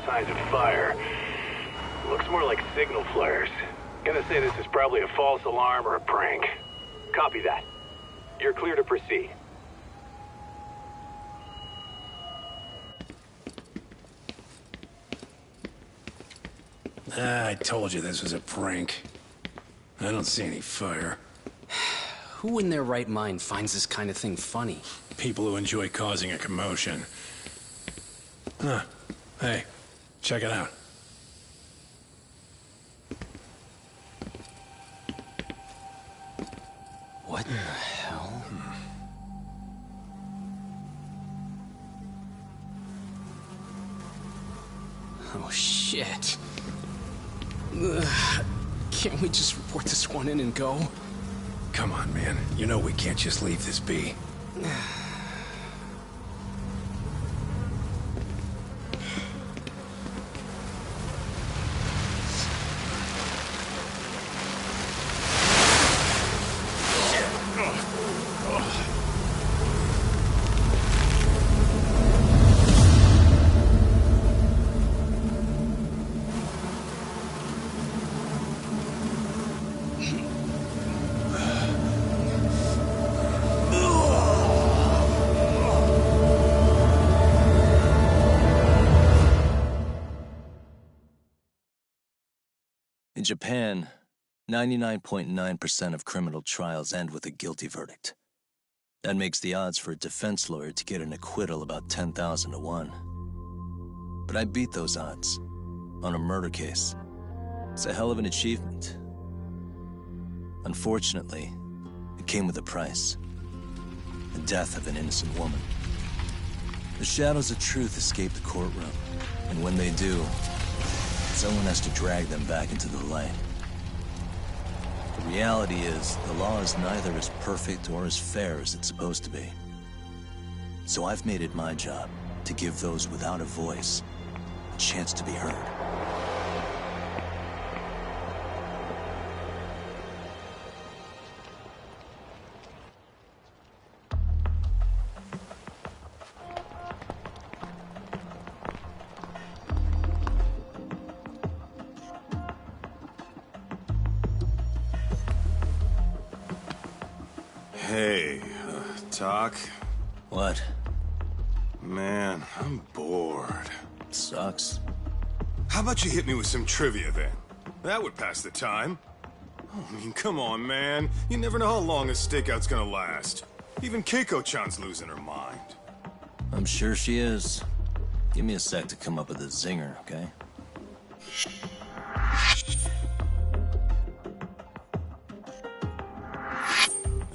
signs of fire. Looks more like signal flares. Gonna say this is probably a false alarm or a prank. Copy that. You're clear to proceed. I told you this was a prank. I don't see any fire. Who in their right mind finds this kind of thing funny? People who enjoy causing a commotion. Huh. Hey, check it out. What the hell? Oh, shit. Ugh. Can't we just report this one in and go? Come on, man. You know we can't just leave this be. In Japan, 99.9% of criminal trials end with a guilty verdict. That makes the odds for a defense lawyer to get an acquittal about 10,000 to 1. But I beat those odds on a murder case. It's a hell of an achievement. Unfortunately, it came with a price. The death of an innocent woman. The shadows of truth escape the courtroom, and when they do, someone has to drag them back into the light. The reality is, the law is neither as perfect or as fair as it's supposed to be. So I've made it my job to give those without a voice a chance to be heard. Hey, Doc? What? Man, I'm bored. Sucks. How about you hit me with some trivia then? That would pass the time. I mean, come on, man. You never know how long a stakeout's gonna last. Even Keiko-chan's losing her mind. I'm sure she is. Give me a sec to come up with a zinger, okay?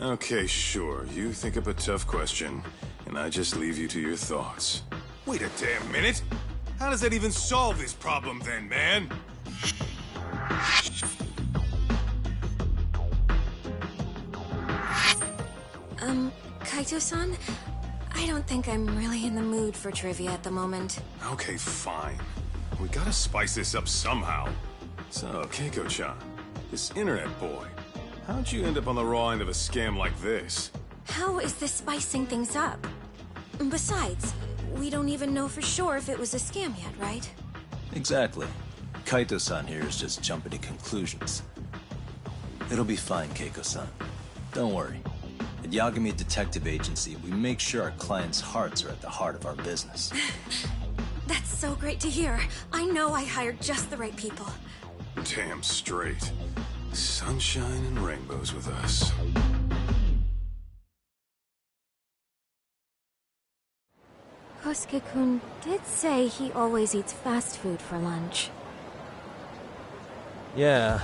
Okay, sure. You think up a tough question, and I just leave you to your thoughts. Wait a damn minute! How does that even solve this problem then, man? Kaito-san? I don't think I'm really in the mood for trivia at the moment. Okay, fine. We gotta spice this up somehow. So, Keiko-chan, this internet boy, how'd you end up on the raw end of a scam like this? How is this spicing things up? Besides, we don't even know for sure if it was a scam yet, right? Exactly. Kaito-san here is just jumping to conclusions. It'll be fine, Keiko-san. Don't worry. At Yagami Detective Agency, we make sure our clients' hearts are at the heart of our business. That's so great to hear. I know I hired just the right people. Damn straight. Sunshine and rainbows with us. Kosuke-kun did say he always eats fast food for lunch. Yeah,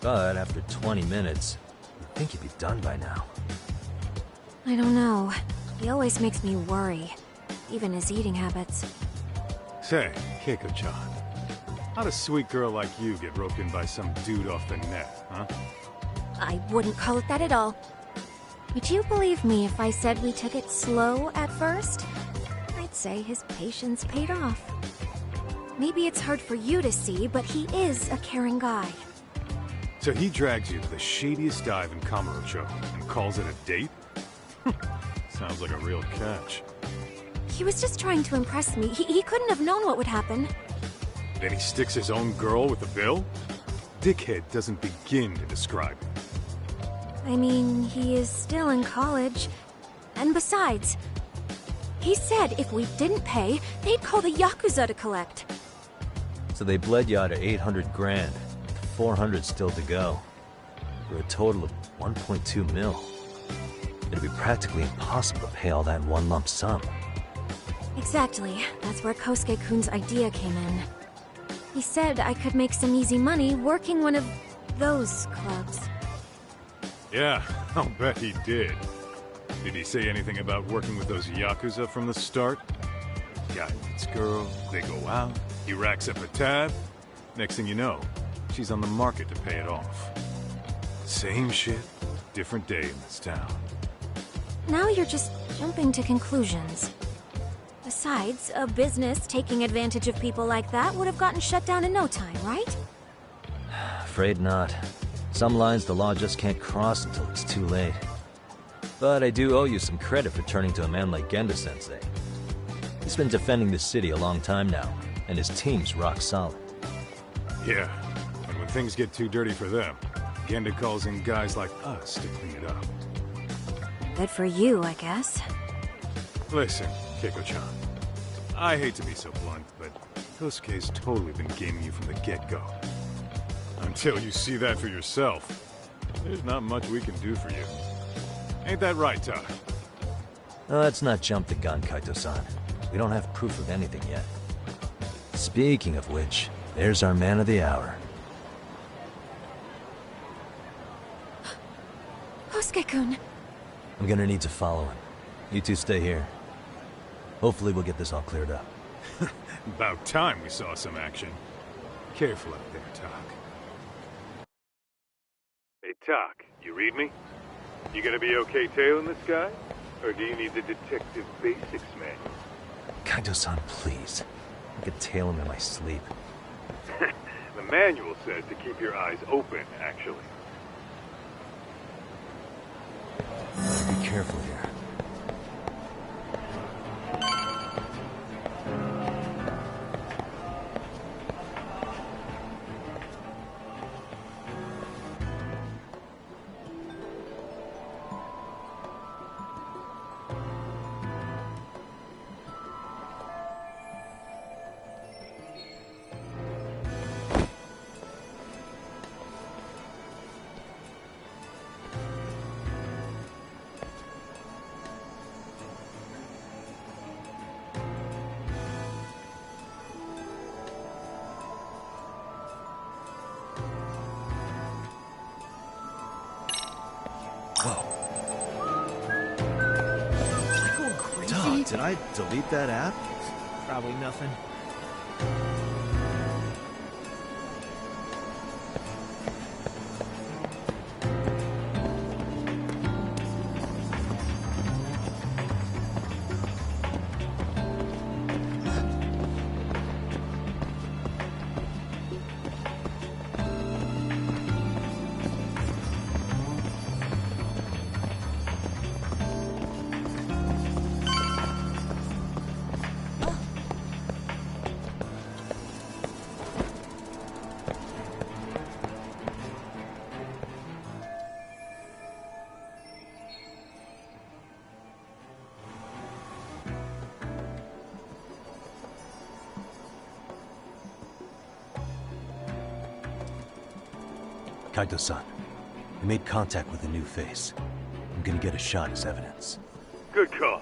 but after 20 minutes, you'd think he'd be done by now. I don't know. He always makes me worry. Even his eating habits. Say, Keiko-chan, how'd a sweet girl like you get roped in by some dude off the net, huh? I wouldn't call it that at all. Would you believe me if I said we took it slow at first? I'd say his patience paid off. Maybe it's hard for you to see, but he is a caring guy. So he drags you to the shadiest dive in Kamurocho and calls it a date? Sounds like a real catch. He was just trying to impress me. He couldn't have known what would happen. Then he sticks his own girl with the bill? Dickhead doesn't begin to describe it. I mean, he is still in college. And besides, he said if we didn't pay, they'd call the Yakuza to collect. So they bled you out of 800 grand, 400 still to go, for a total of 1.2 mil. It'd be practically impossible to pay all that in one lump sum. Exactly. That's where Kosuke-kun's idea came in. He said I could make some easy money working one of those clubs. Yeah, I'll bet he did. Did he say anything about working with those Yakuza from the start? Guy meets girl, they go out, he racks up a tab. Next thing you know, she's on the market to pay it off. Same shit, different day in this town. Now you're just jumping to conclusions. Besides, a business taking advantage of people like that would have gotten shut down in no time, right? Afraid not. Some lines the law just can't cross until it's too late. But I do owe you some credit for turning to a man like Genda-sensei. He's been defending the city a long time now, and his team's rock solid. Yeah, and when things get too dirty for them, Genda calls in guys like us to clean it up. Good for you, I guess. Listen, Keiko-chan, I hate to be so blunt, but Kosuke's totally been gaming you from the get-go. Until you see that for yourself, there's not much we can do for you. Ain't that right, Todd? Let's not jump the gun, Kaito-san. We don't have proof of anything yet. Speaking of which, there's our man of the hour. Kosuke-kun. I'm gonna need to follow him. You two stay here. Hopefully we'll get this all cleared up. About time we saw some action. Careful out there, Tak. Hey, Tak, you read me? You gonna be okay tailing this guy? Or do you need the detective basics manual? Kaito-san, please. I could tail him in my sleep. The manual says to keep your eyes open, actually. Be careful here. Did I delete that app? Probably nothing. Kaito-san, we made contact with a new face. I'm gonna get a shot as evidence. Good call.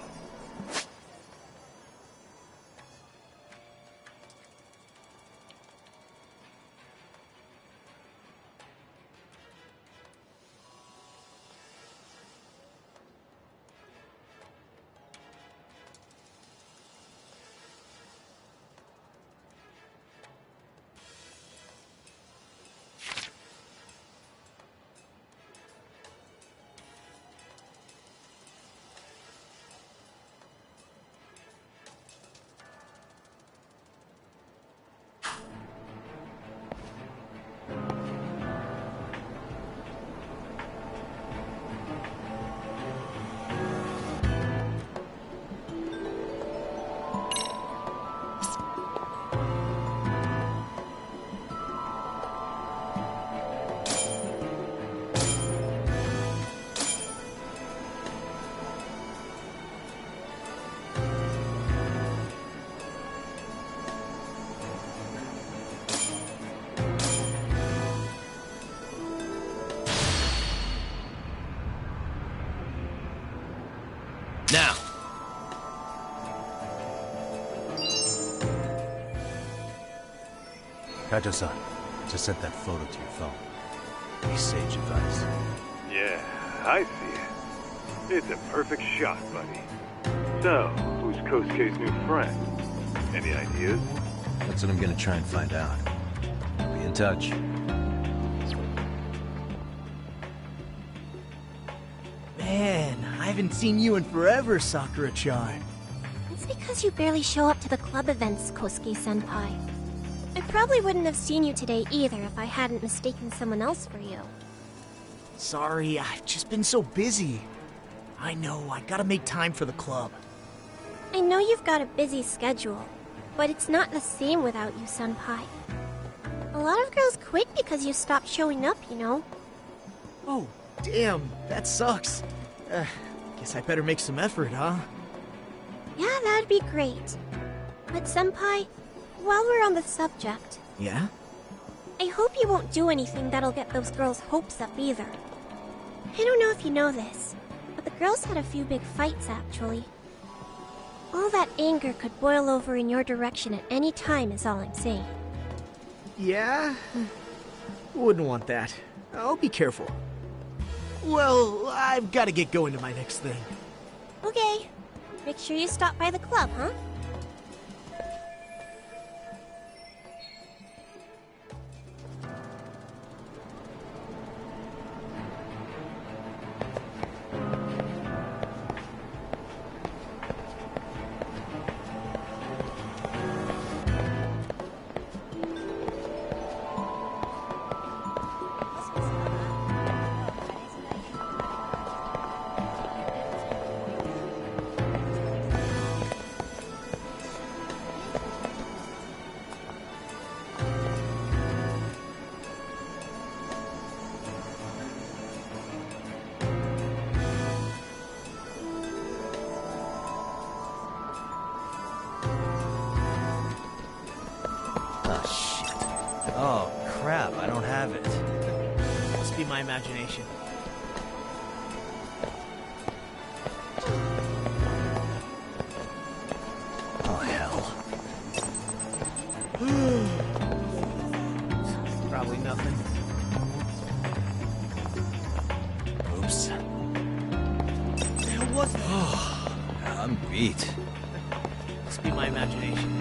Kaito-san, just sent that photo to your phone. Any sage advice? Yeah, I see it. It's a perfect shot, buddy. So, who's Kosuke's new friend? Any ideas? That's what I'm gonna try and find out. Be in touch. Man, I haven't seen you in forever, Sakura-chan. It's because you barely show up to the club events, Kosuke-senpai. I probably wouldn't have seen you today either if I hadn't mistaken someone else for you. Sorry, I've just been so busy. I know, I gotta make time for the club. I know you've got a busy schedule, but it's not the same without you, senpai. A lot of girls quit because you stopped showing up, you know? Oh, damn, that sucks. Guess I better make some effort, huh? Yeah, that'd be great. But senpai, while we're on the subject, Yeah? I hope you won't do anything that'll get those girls' hopes up either. I don't know if you know this, but the girls had a few big fights actually. All that anger could boil over in your direction at any time is all I'm saying. Yeah? Wouldn't want that. I'll be careful. Well, I've gotta get going to my next thing. Okay. Make sure you stop by the club, huh? Oh, crap, I don't have it. Must be my imagination. Oh, hell. Probably nothing. Oops. What the hell was that? I'm beat. Must be my imagination.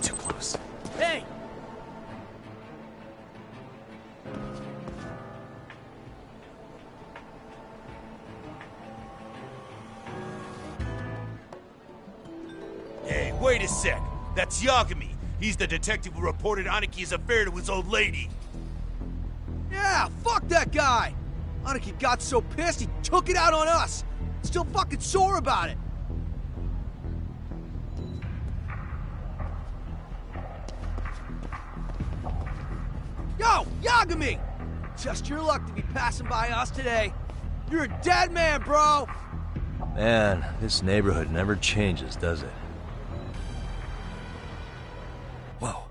Too close. Hey! Hey, wait a sec. That's Yagami. He's the detective who reported Aniki's affair to his old lady. Yeah, fuck that guy! Aniki got so pissed he took it out on us! Still fucking sore about it! Yo, Yagami! Just your luck to be passing by us today. You're a dead man, bro! Man, this neighborhood never changes, does it? Whoa.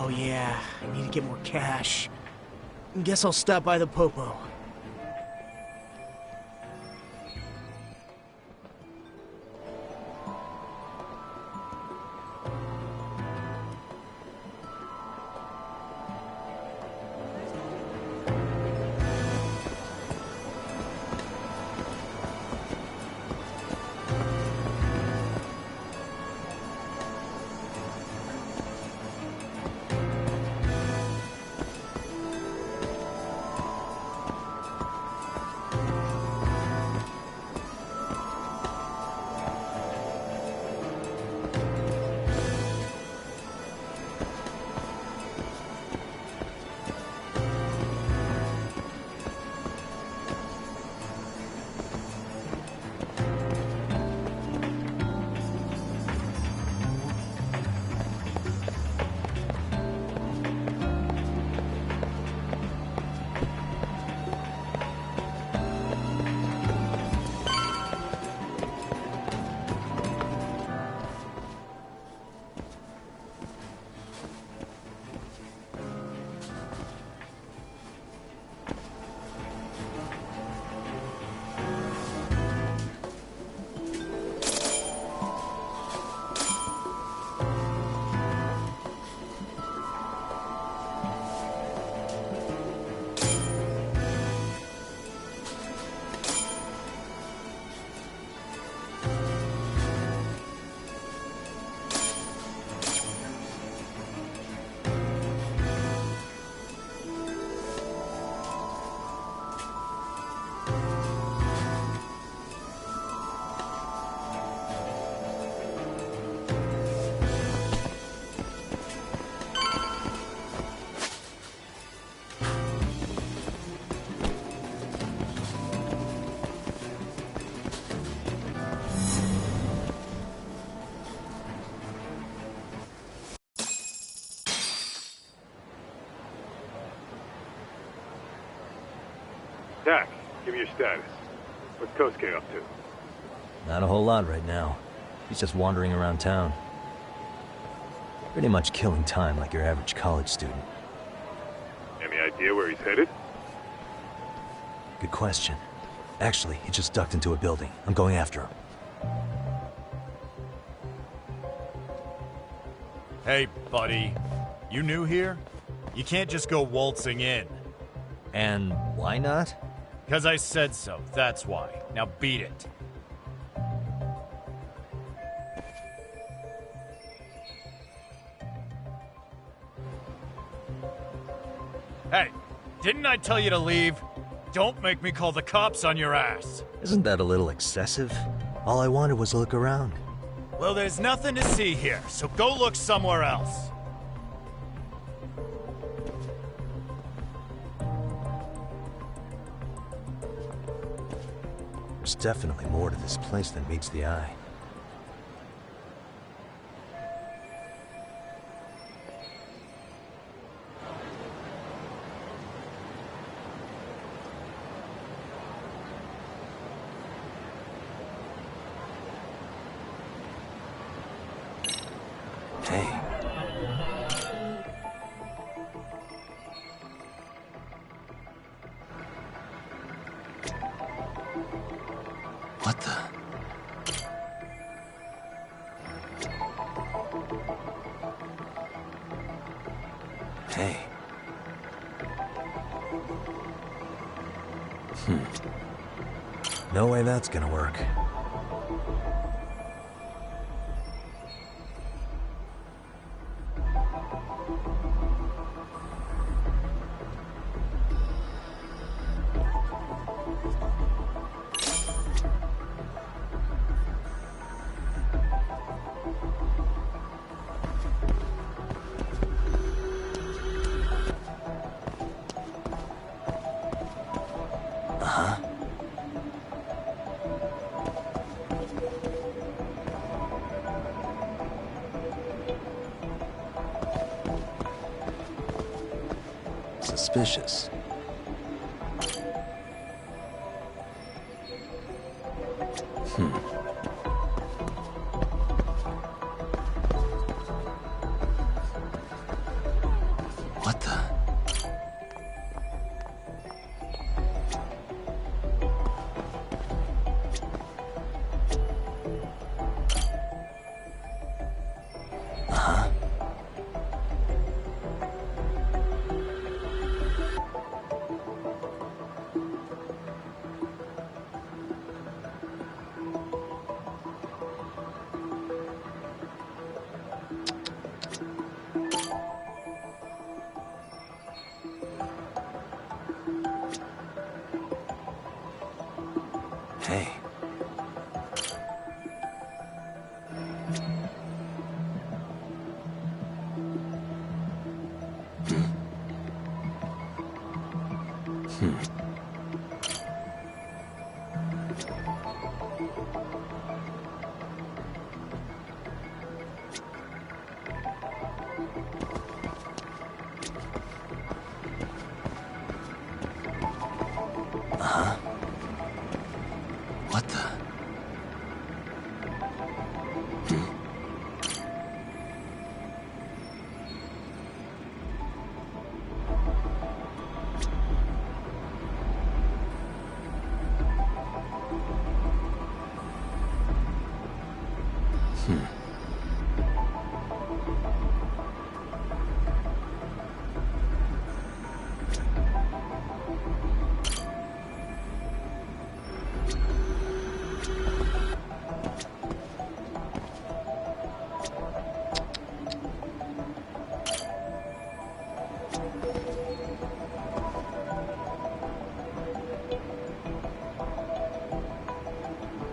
Oh yeah, I need to get more cash. Guess I'll stop by the Popo. Tak, give me your status. What's Kosuke up to? Not a whole lot right now. He's just wandering around town. Pretty much killing time like your average college student. Any idea where he's headed? Good question. Actually, he just ducked into a building. I'm going after him. Hey, buddy. You new here? You can't just go waltzing in. And why not? Because I said so, that's why. Now beat it. Hey, didn't I tell you to leave? Don't make me call the cops on your ass. Isn't that a little excessive? All I wanted was to look around. Well, there's nothing to see here, so go look somewhere else. There's definitely more to this place than meets the eye. Hey. What the? Hey. No way that's gonna work. Suspicious. What the? Hey. What the?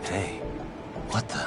Hey, what the?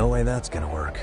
No way that's gonna work.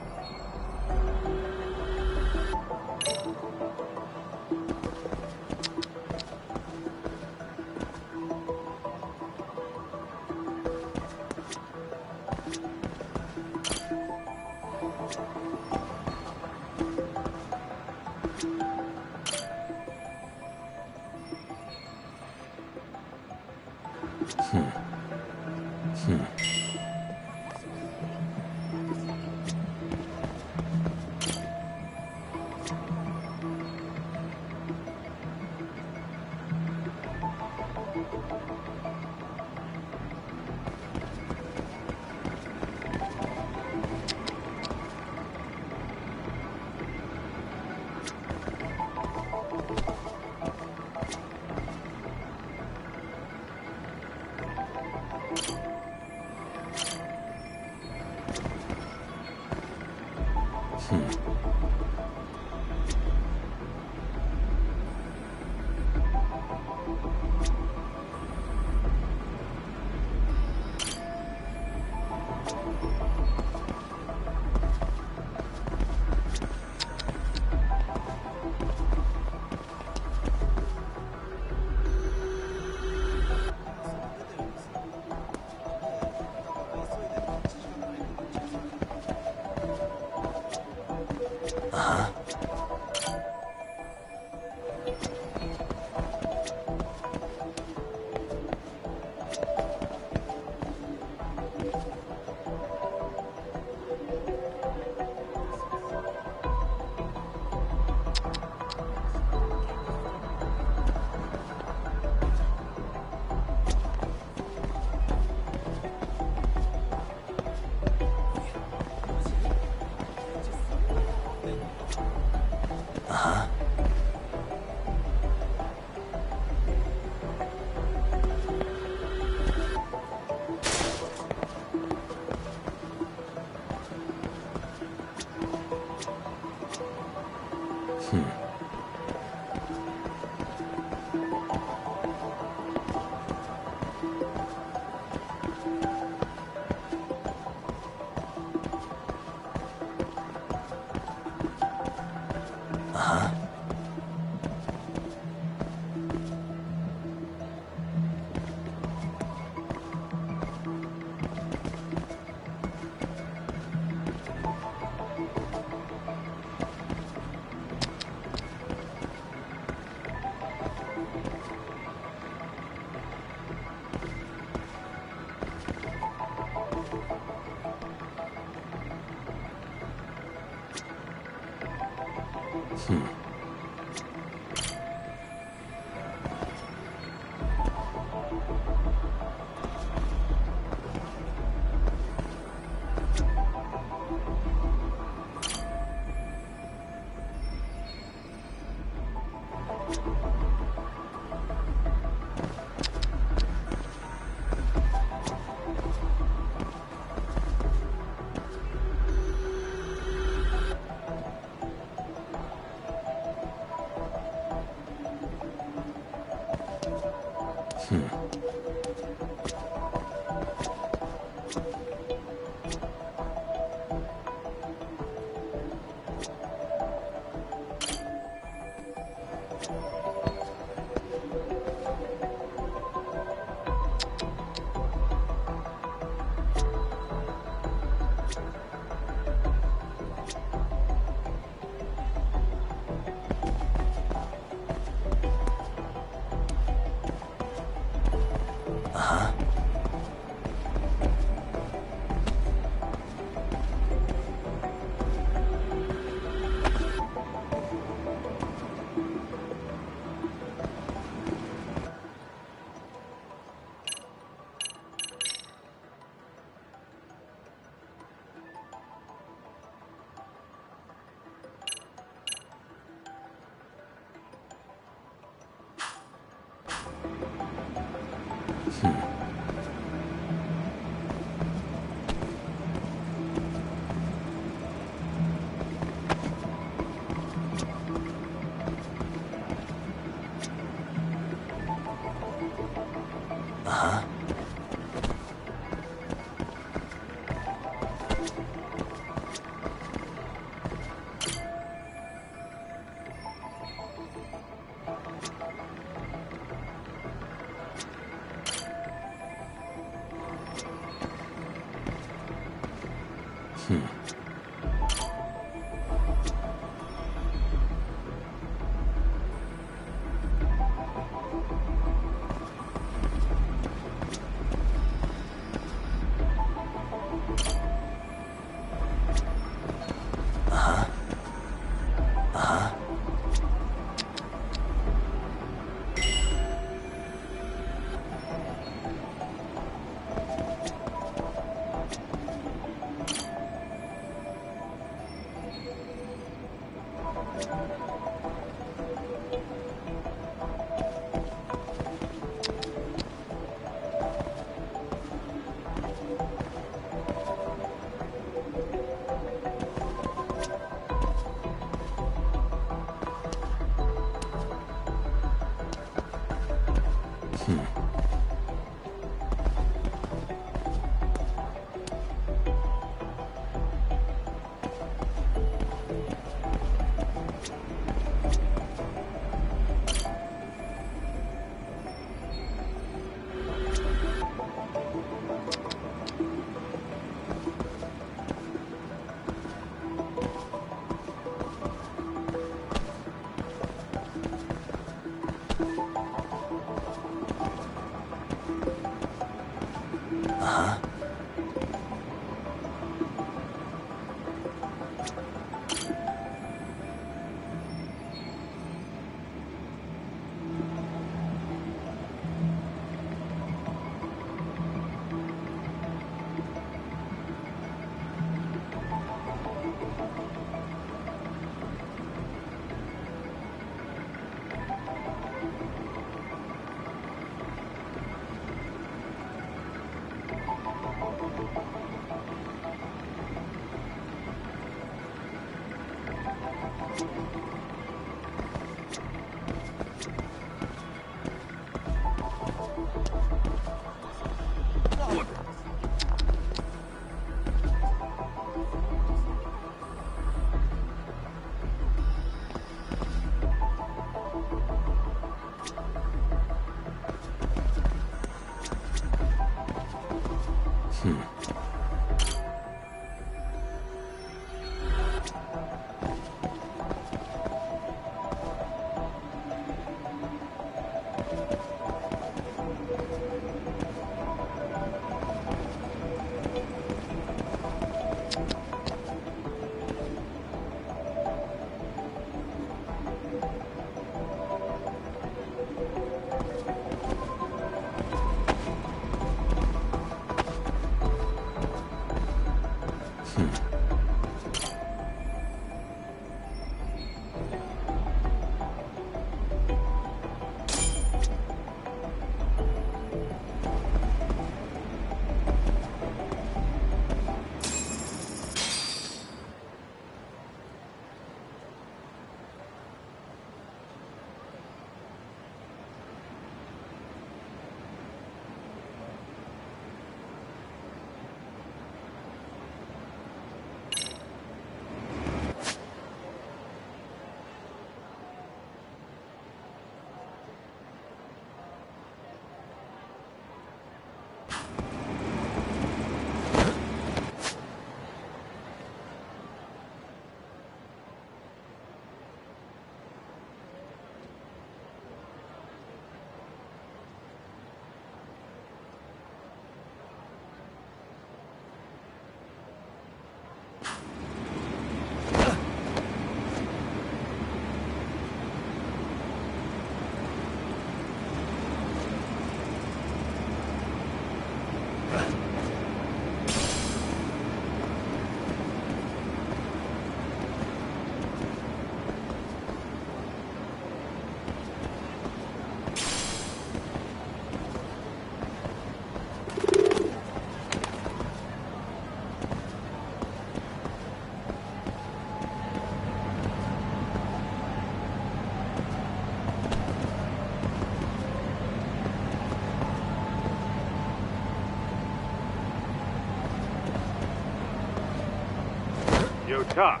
Yo, Doc.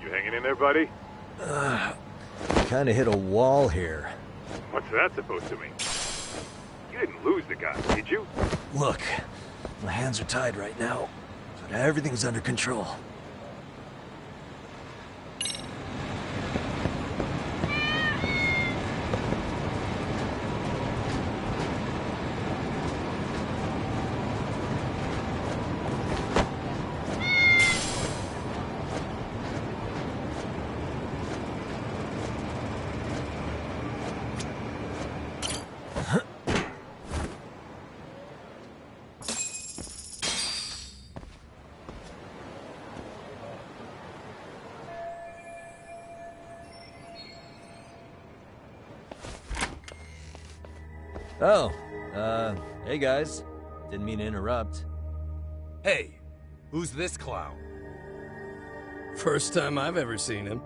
You hanging in there, buddy? Kinda hit a wall here. What's that supposed to mean? You didn't lose the guy, did you? Look, my hands are tied right now, but everything's under control. Oh, hey guys. Didn't mean to interrupt. Hey, who's this clown? First time I've ever seen him.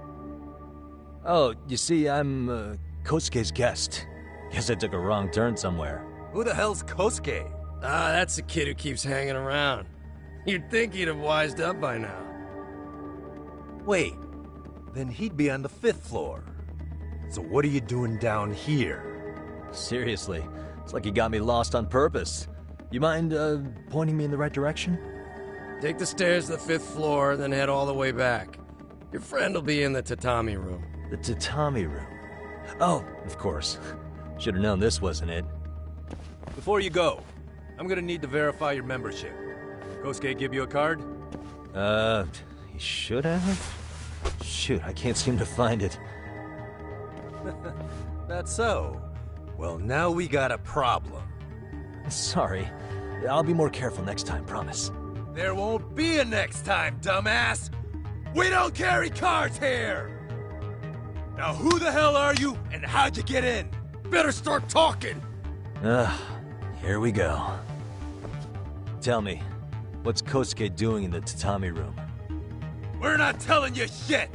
Oh, you see, I'm, Kosuke's guest. Guess I took a wrong turn somewhere. Who the hell's Kosuke? Ah, that's the kid who keeps hanging around. You'd think he'd have wised up by now. Wait, then he'd be on the 5th floor. So what are you doing down here? Seriously, it's like you got me lost on purpose. You mind, pointing me in the right direction? Take the stairs to the 5th floor, then head all the way back. Your friend will be in the tatami room. The tatami room? Oh, of course. Should have known this wasn't it. Before you go, I'm gonna need to verify your membership. Kosuke give you a card? He should have? Shoot, I can't seem to find it. That's so. Well, now we got a problem. Sorry. I'll be more careful next time, promise. There won't be a next time, dumbass! We don't carry cards here! Now who the hell are you, and how'd you get in? Better start talking! Here we go. Tell me, what's Kosuke doing in the tatami room? We're not telling you shit!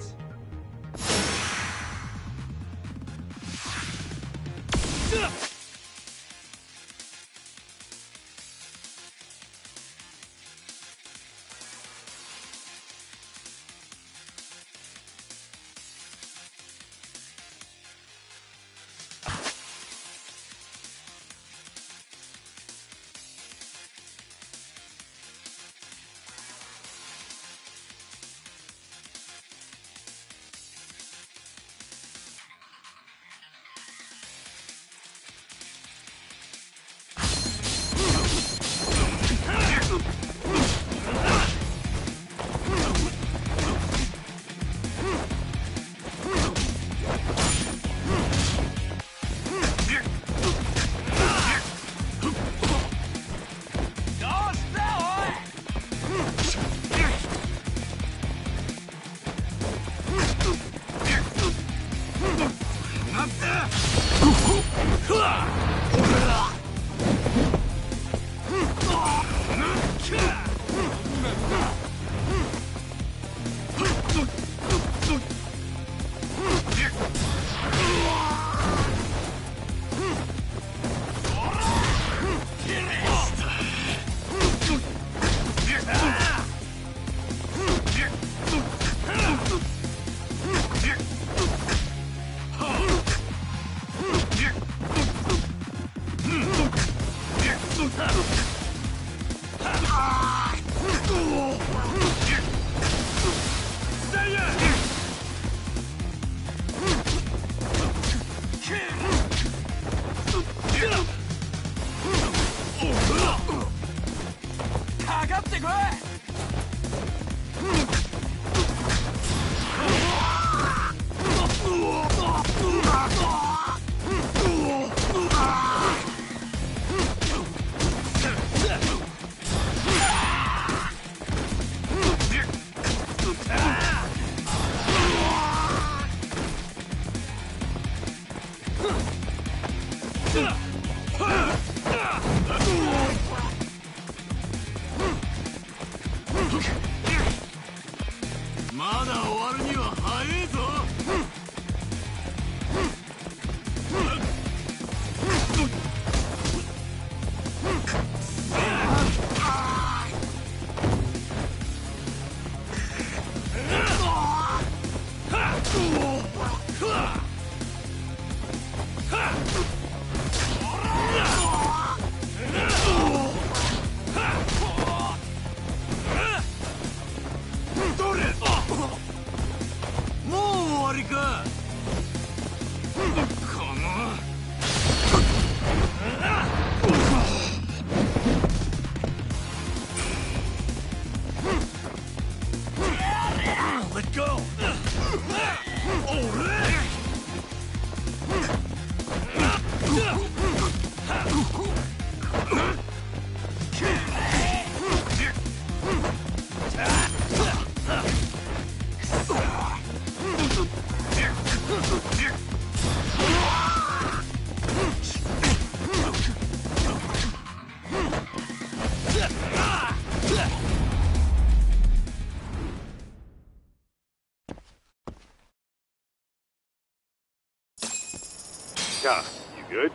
You good?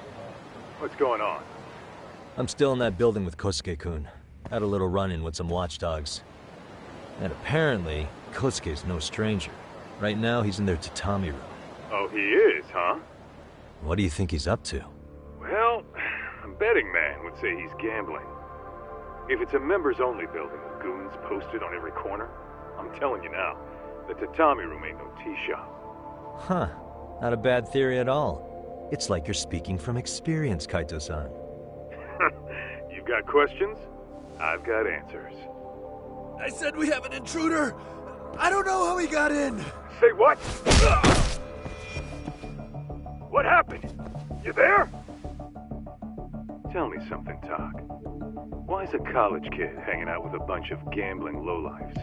What's going on? I'm still in that building with Kosuke-kun. Had a little run-in with some watchdogs. And apparently, Kosuke's no stranger. Right now, he's in their tatami room. Oh, he is, huh? What do you think he's up to? Well, a betting man would say he's gambling. If it's a members-only building with goons posted on every corner, I'm telling you now, the tatami room ain't no tea shop. Huh. Not a bad theory at all. It's like you're speaking from experience, Kaito-san. You've got questions? I've got answers. I said we have an intruder. I don't know how he got in. Say what? What happened? You there? Tell me something, Talk. Why is a college kid hanging out with a bunch of gambling lowlifes?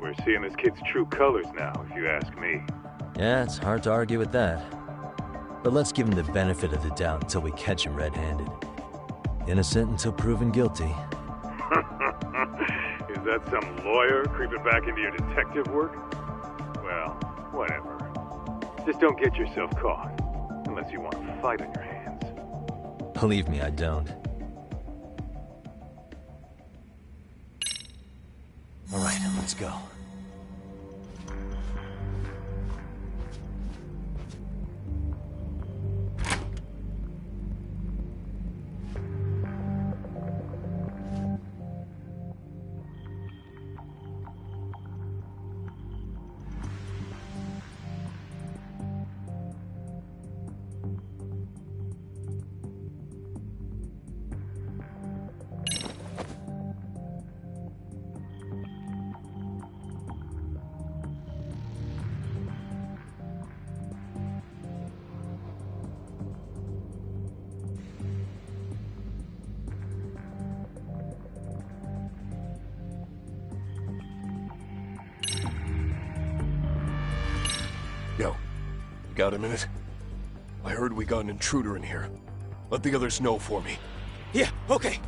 We're seeing this kid's true colors now, if you ask me. Yeah, it's hard to argue with that. But let's give him the benefit of the doubt until we catch him red-handed. Innocent until proven guilty. Is that some lawyer creeping back into your detective work? Well, whatever. Just don't get yourself caught. Unless you want a fight on your hands. Believe me, I don't. All right, let's go. Yo, got a minute? I heard we got an intruder in here. Let the others know for me. Yeah, okay.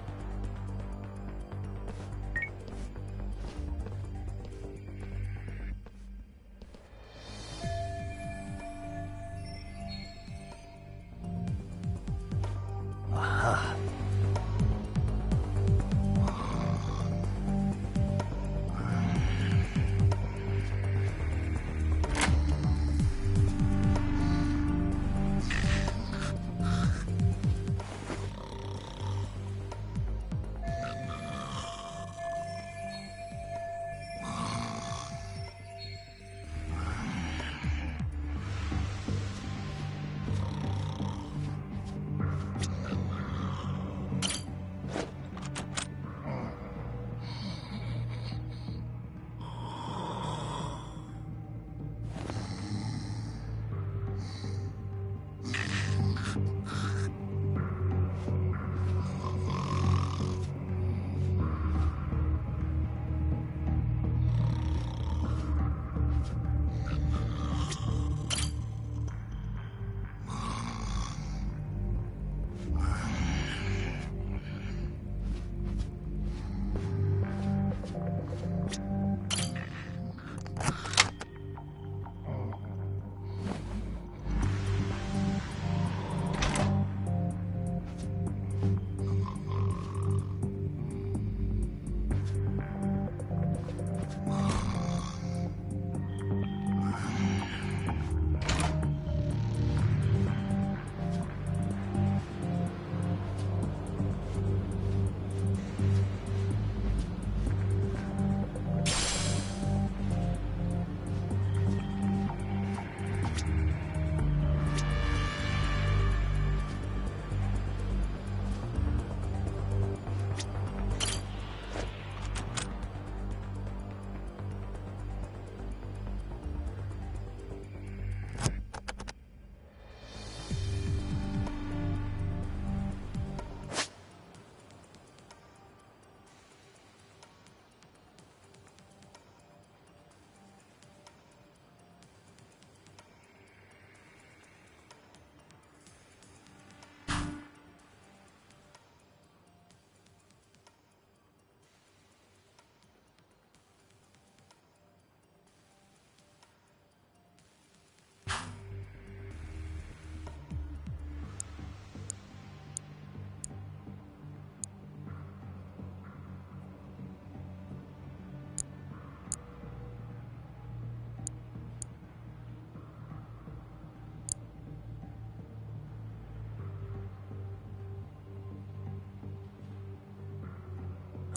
Aha.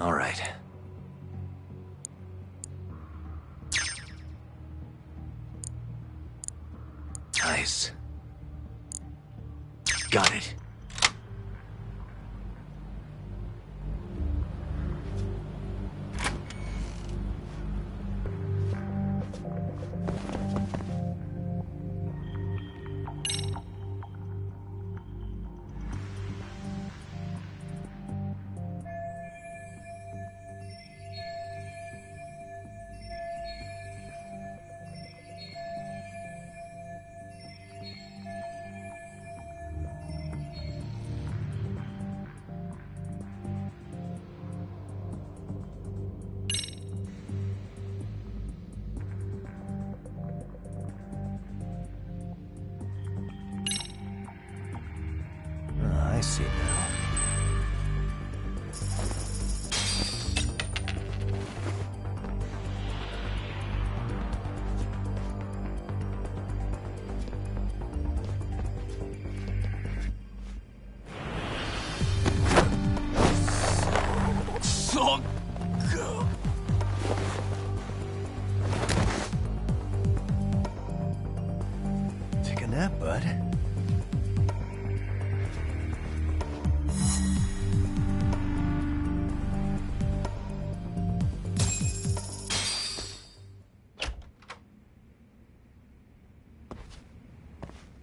All right. Nice. Got it. I see now. Take a nap, bud.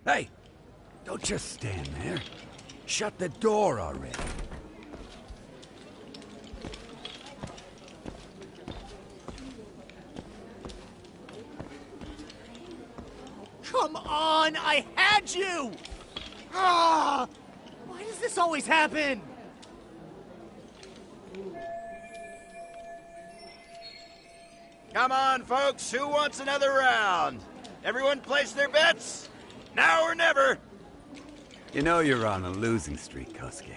Hey, don't just stand there. Shut the door already. Come on, I had you! Ah! Why does this always happen? Come on, folks, who wants another round? Everyone place their bets? Now or never! You know you're on a losing streak, Kosuke.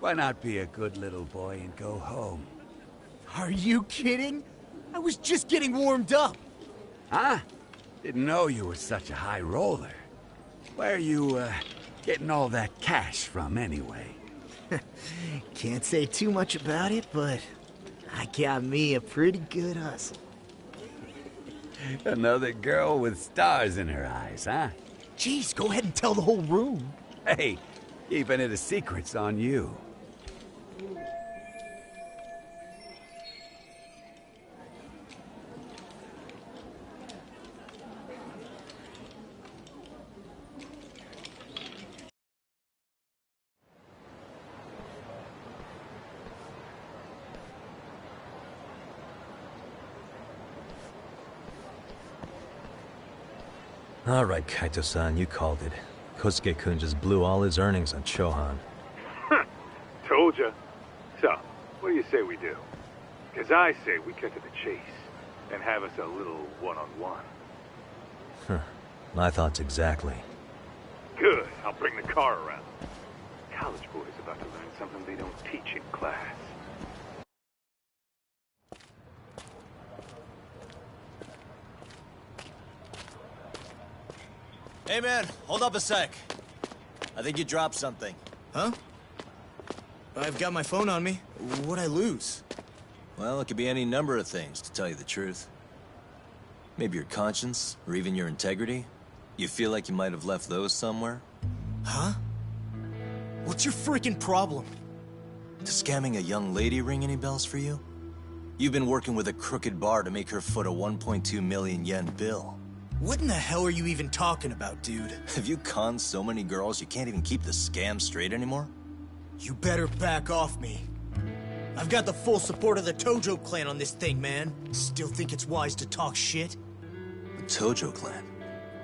Why not be a good little boy and go home? Are you kidding? I was just getting warmed up. Huh? Didn't know you were such a high roller. Where are you, getting all that cash from, anyway? Can't say too much about it, but I got me a pretty good hustle. Another girl with stars in her eyes, huh? Jeez, go ahead and tell the whole room. Hey, keeping it a secret's on you. All right, Kaito-san, you called it. Kosuke-kun just blew all his earnings on Chohan. Told ya. So, what do you say we do? Because I say we cut to the chase and have us a little one-on-one. Huh. My thoughts exactly. Good. I'll bring the car around. College boys about to learn something they don't teach in class. Hey man, hold up a sec. I think you dropped something. Huh? I've got my phone on me. What'd I lose? Well, it could be any number of things, to tell you the truth. Maybe your conscience, or even your integrity. You feel like you might have left those somewhere? Huh? What's your freaking problem? Does scamming a young lady ring any bells for you? You've been working with a crooked bar to make her foot a 1.2 million yen bill. What in the hell are you even talking about, dude? Have you conned so many girls you can't even keep the scam straight anymore? You better back off me. I've got the full support of the Tojo clan on this thing, man. Still think it's wise to talk shit? The Tojo clan?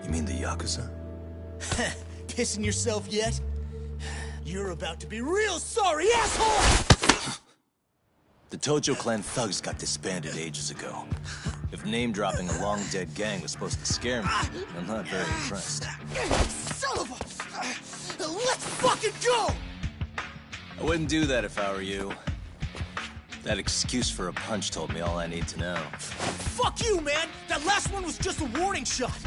You mean the Yakuza? Pissing yourself yet? You're about to be real sorry, asshole! The Tojo clan thugs got disbanded ages ago. If name-dropping a long-dead gang was supposed to scare me, I'm not very impressed. Son of a... Let's fucking go! I wouldn't do that if I were you. That excuse for a punch told me all I need to know. Fuck you, man! That last one was just a warning shot!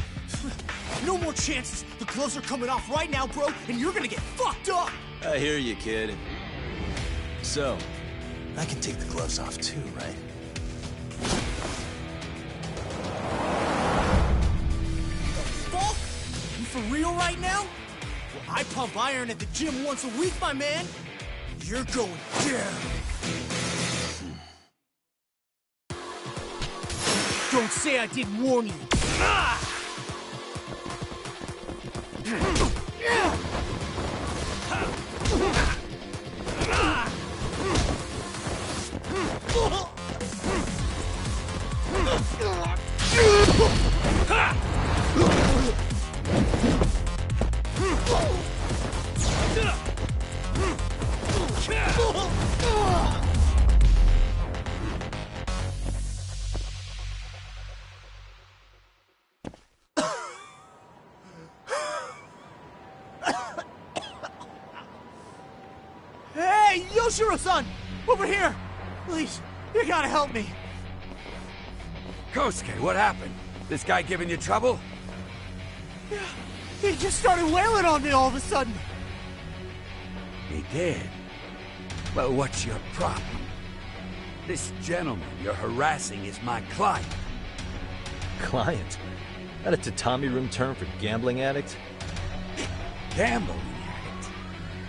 No more chances! The gloves are coming off right now, bro, and you're gonna get fucked up! I hear you, kid. So, I can take the gloves off too, right? Fuck? You for real right now? Well, I pump iron at the gym once a week, my man. You're going down. Don't say I didn't warn you. Hey, Yoshiro-san! Over here! Please, you gotta help me. Kosuke, what happened? This guy giving you trouble? Yeah, he just started wailing on me all of a sudden. He did? Well, what's your problem? This gentleman you're harassing is my client. Client? That a tatami room term for gambling addict? Gambling addict?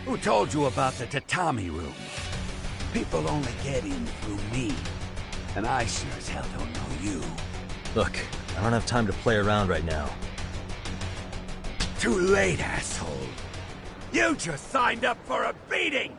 Who told you about the tatami room? People only get in through me. And I sure as hell don't know you. Look, I don't have time to play around right now. Too late, asshole. You just signed up for a beating!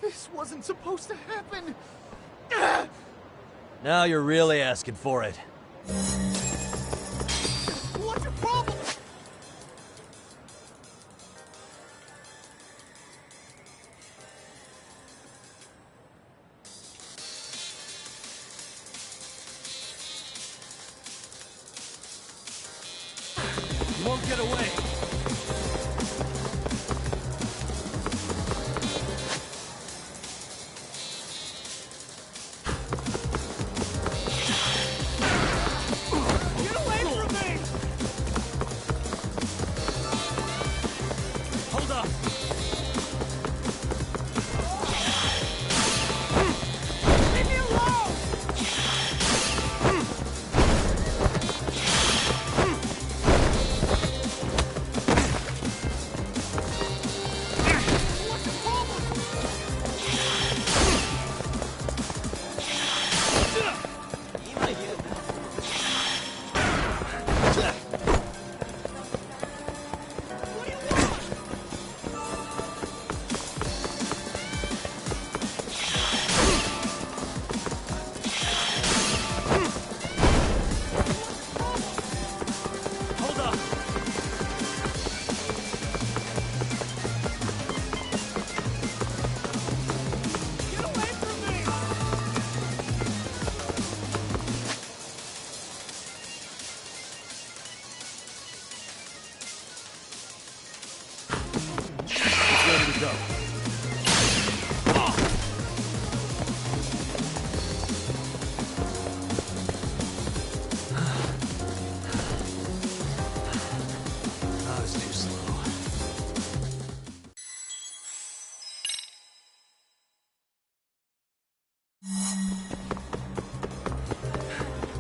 This wasn't supposed to happen. Now you're really asking for it. What's your problem? You won't get away.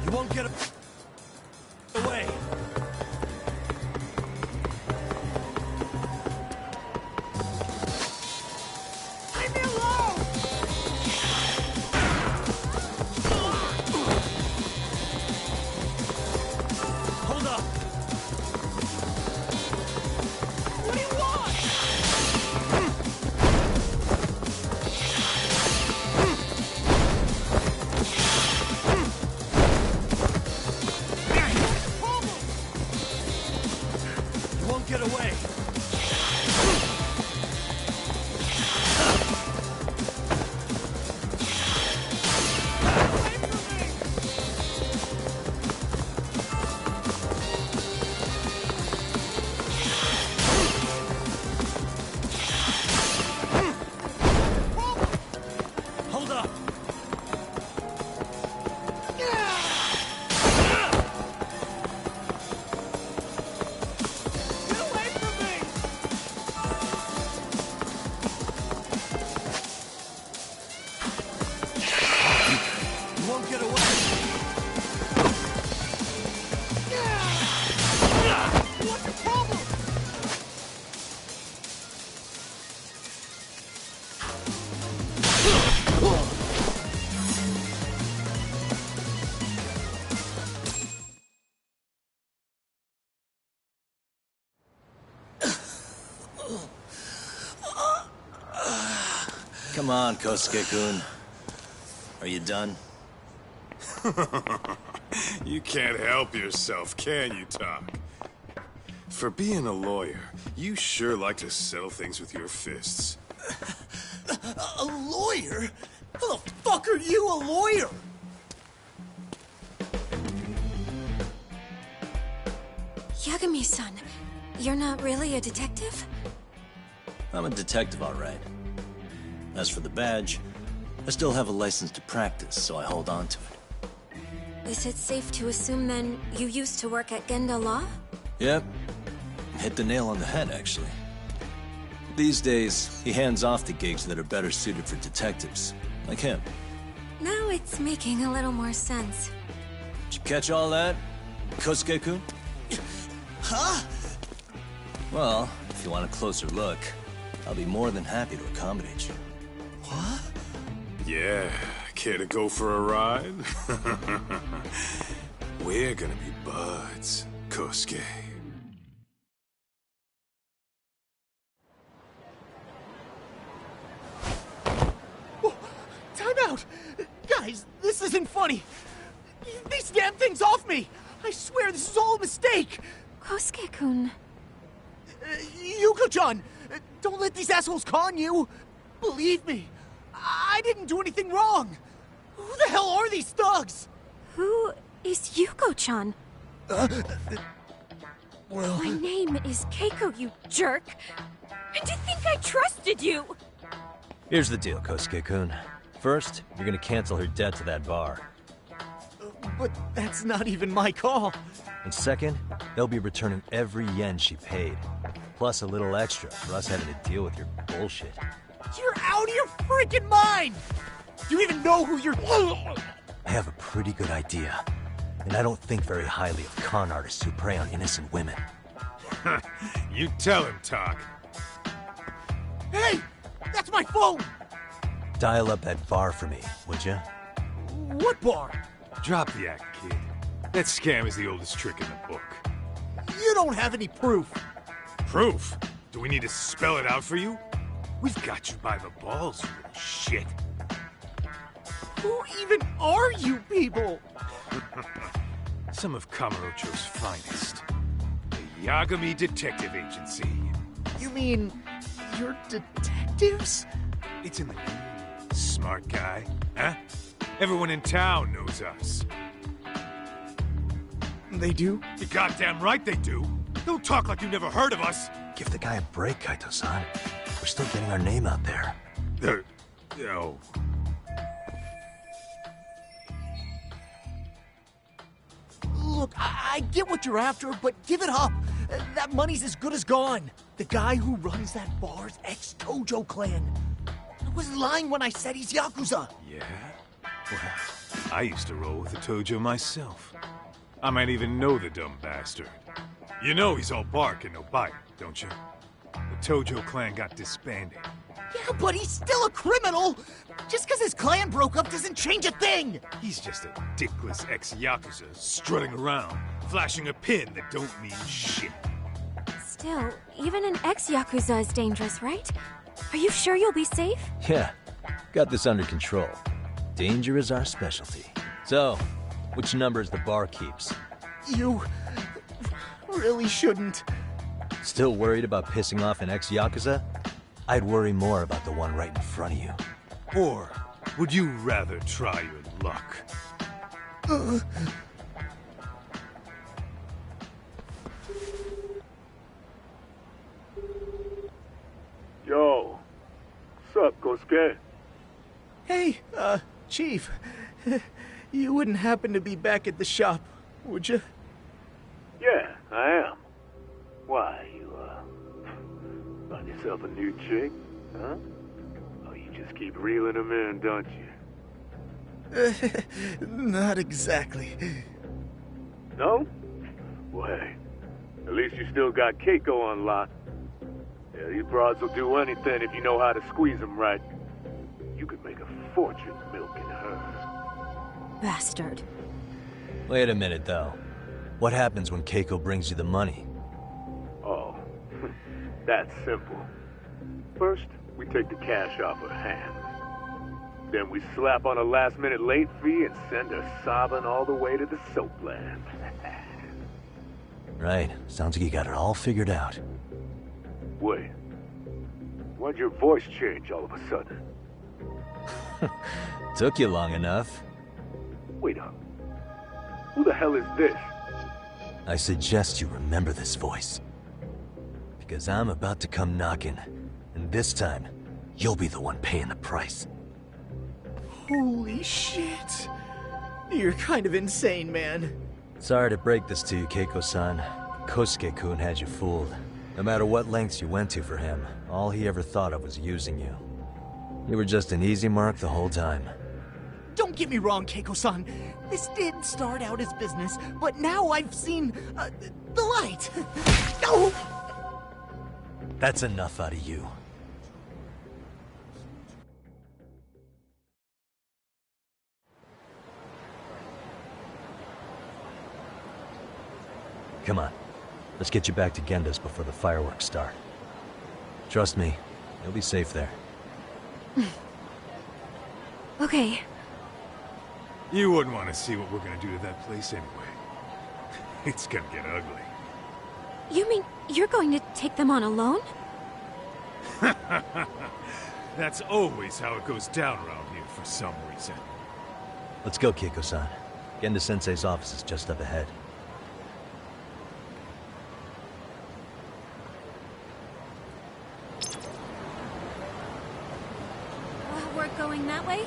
You won't get away. Leave me alone! Hold up. What do you want? You won't get away. Hold up. Get away from me! You won't get away. What's your problem? Come on, Kosuke-kun. Are you done? You can't help yourself, can you, Talk? For being a lawyer, you sure like to settle things with your fists. A lawyer? How the fuck are you a lawyer? Yagami-san, you're not really a detective? I'm a detective, all right. As for the badge, I still have a license to practice, so I hold on to it. Is it safe to assume then you used to work at Genda Law? Yep. Hit the nail on the head, actually. These days, he hands off the gigs that are better suited for detectives, like him. Now it's making a little more sense. Did you catch all that, Kosuke-kun? Huh? Well, if you want a closer look, I'll be more than happy to accommodate you. What? Yeah, care to go for a ride? We're gonna be buds, Kosuke. Time out! Guys, this isn't funny! These damn things off me! I swear this is all a mistake! Kosuke-kun. Yuko-chan! Don't let these assholes con you! Believe me, I didn't do anything wrong! Who the hell are these thugs? Who is Yuko-chan? Well... My name is Keiko, you jerk! And to think I trusted you! Here's the deal, Kosuke-kun. First, you're gonna cancel her debt to that bar. But that's not even my call. And second, they'll be returning every yen she paid. Plus a little extra for us having to deal with your bullshit. You're out of your freaking mind! Do you even know who you're... I have a pretty good idea. And I don't think very highly of con artists who prey on innocent women. You tell him, Talk. Hey! That's my phone! Dial up that bar for me, would you? What bar? Drop the act, kid. That scam is the oldest trick in the book. You don't have any proof. Proof? Do we need to spell it out for you? We've got you by the balls, you little shit. Who even are you people? Some of Kamurocho's finest. The Yagami Detective Agency. You mean... you're detectives? It's in the name. Smart guy, huh? Everyone in town knows us. They do? You're goddamn right they do. Don't talk like you never heard of us. Give the guy a break, Kaito-san. We're still getting our name out there. Oh. Look, I get what you're after, but give it up. That money's as good as gone. The guy who runs that bar's ex-Tojo clan. I was lying when I said he's Yakuza. Yeah? Well, I used to roll with the Tojo myself. I might even know the dumb bastard. You know he's all bark and no bite, don't you? The Tojo clan got disbanded. Yeah, but he's still a criminal! Just because his clan broke up doesn't change a thing! He's just a dickless ex-Yakuza strutting around, flashing a pin that don't mean shit. Still, even an ex-Yakuza is dangerous, right? Are you sure you'll be safe? Yeah, got this under control. Danger is our specialty. So, which numbers the bar keeps? You really shouldn't. Still worried about pissing off an ex-Yakuza? I'd worry more about the one right in front of you. Or would you rather try your luck? Yo, what's up, Kosuke? Hey, Chief. You wouldn't happen to be back at the shop, would you? Yeah, I am. Why, you, found yourself a new chick, huh? Oh, you just keep reeling them in, don't you? Not exactly. No? Well, hey, at least you still got Keiko on lock. Yeah, these broads will do anything if you know how to squeeze them right. You could make a fortune milking her. Bastard. Wait a minute, though. What happens when Keiko brings you the money? Oh, that's simple. First, we take the cash off her hand. Then we slap on a last-minute late fee and send her sobbing all the way to the soapland. Right. Sounds like you got it all figured out. Wait. Why'd your voice change all of a sudden? Took you long enough. Wait up. Who the hell is this? I suggest you remember this voice. Because I'm about to come knocking, and this time, you'll be the one paying the price. Holy shit. You're kind of insane, man. Sorry to break this to you, Keiko-san. Kosuke-kun had you fooled. No matter what lengths you went to for him, all he ever thought of was using you. You were just an easy mark the whole time. Don't get me wrong, Keiko-san. This did start out as business, but now I've seen, the light. No! That's enough out of you. Come on. Let's get you back to Genda's before the fireworks start. Trust me, you'll be safe there. Okay. You wouldn't want to see what we're gonna do to that place anyway. It's gonna get ugly. You mean you're going to take them on alone? That's always how it goes down around here for some reason. Let's go, Keiko-san. Genda-sensei's office is just up ahead. We're going that way?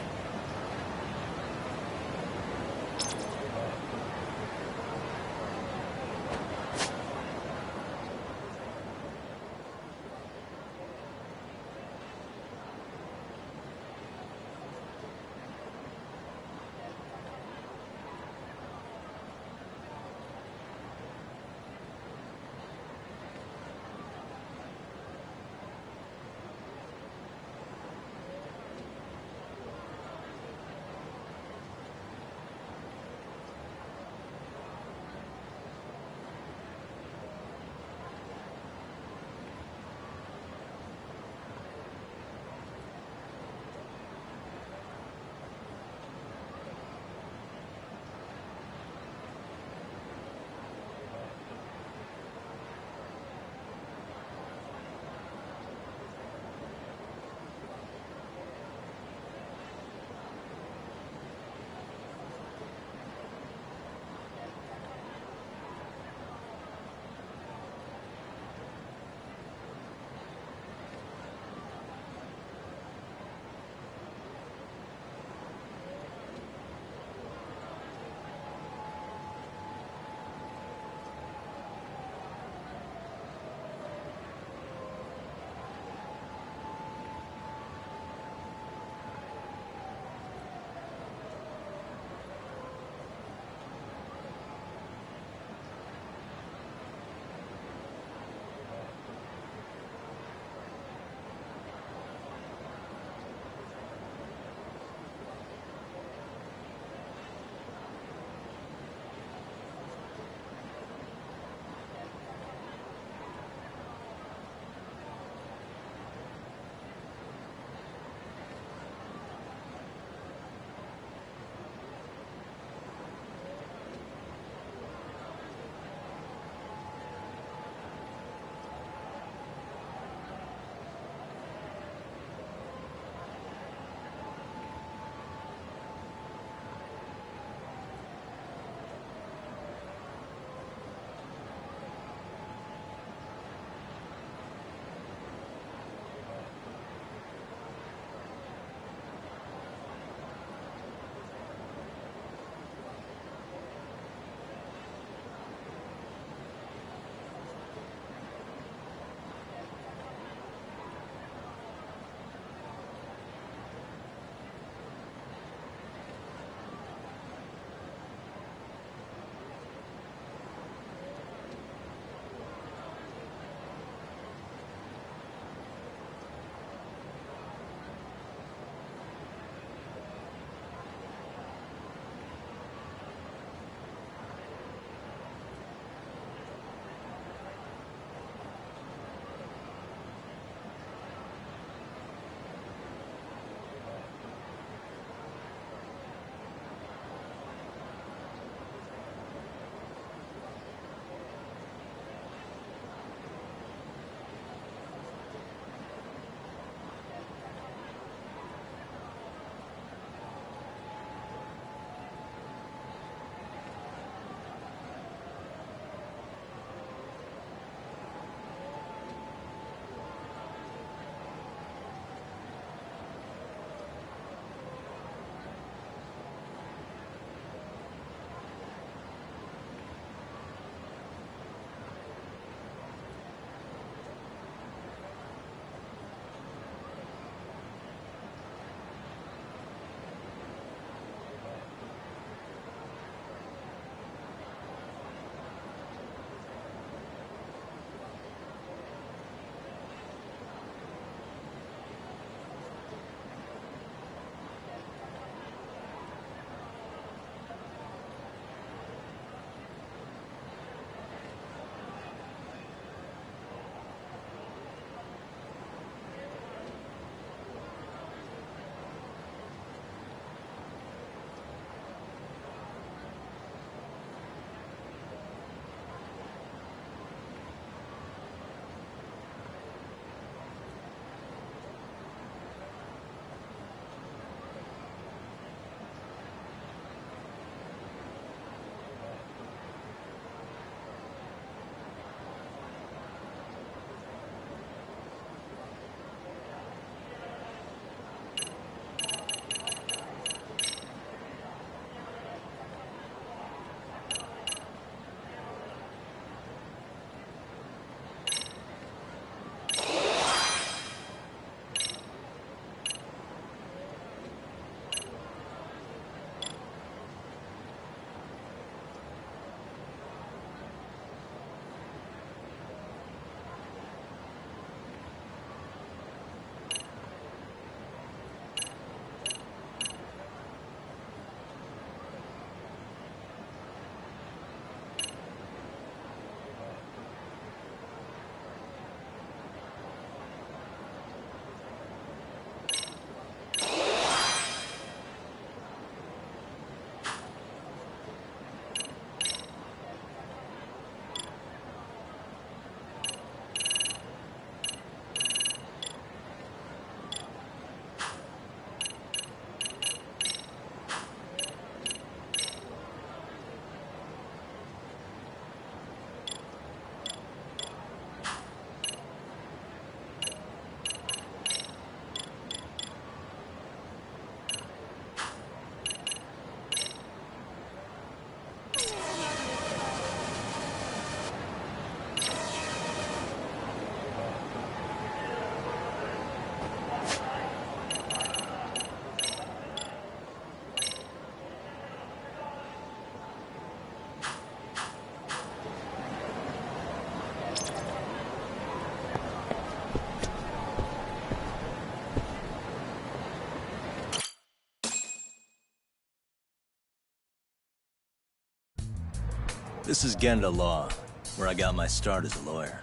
This is Genda Law, where I got my start as a lawyer.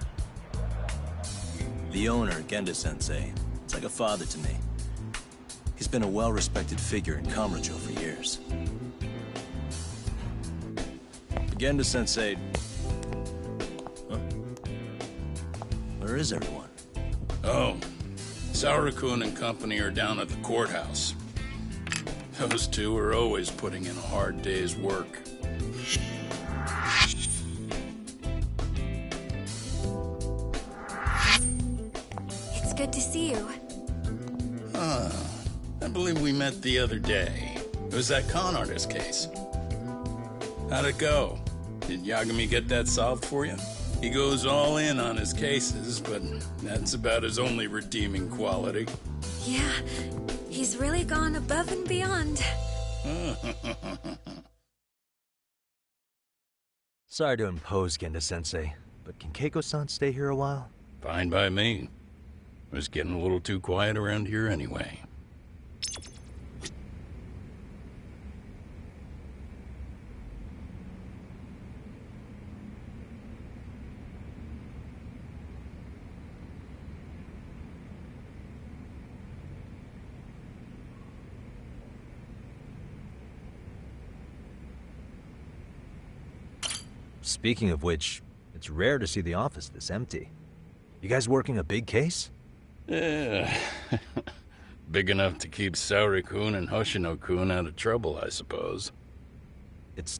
The owner, Genda-sensei, it's like a father to me. He's been a well-respected figure in Kamurocho for years. Genda-sensei... Huh? Where is everyone? Oh, Saurakun and company are down at the courthouse. Those two are always putting in a hard day's work. It's good to see you. I believe we met the other day. It was that con artist case. How'd it go? Did Yagami get that solved for you? He goes all in on his cases, but that's about his only redeeming quality. Yeah, he's really gone above and beyond. Sorry to impose, Genda-sensei, but can Keiko-san stay here a while? Fine by me. It was getting a little too quiet around here anyway. Speaking of which, it's rare to see the office this empty. You guys working a big case? Yeah. Big enough to keep Saori-kun and Hoshino-kun out of trouble, I suppose. It's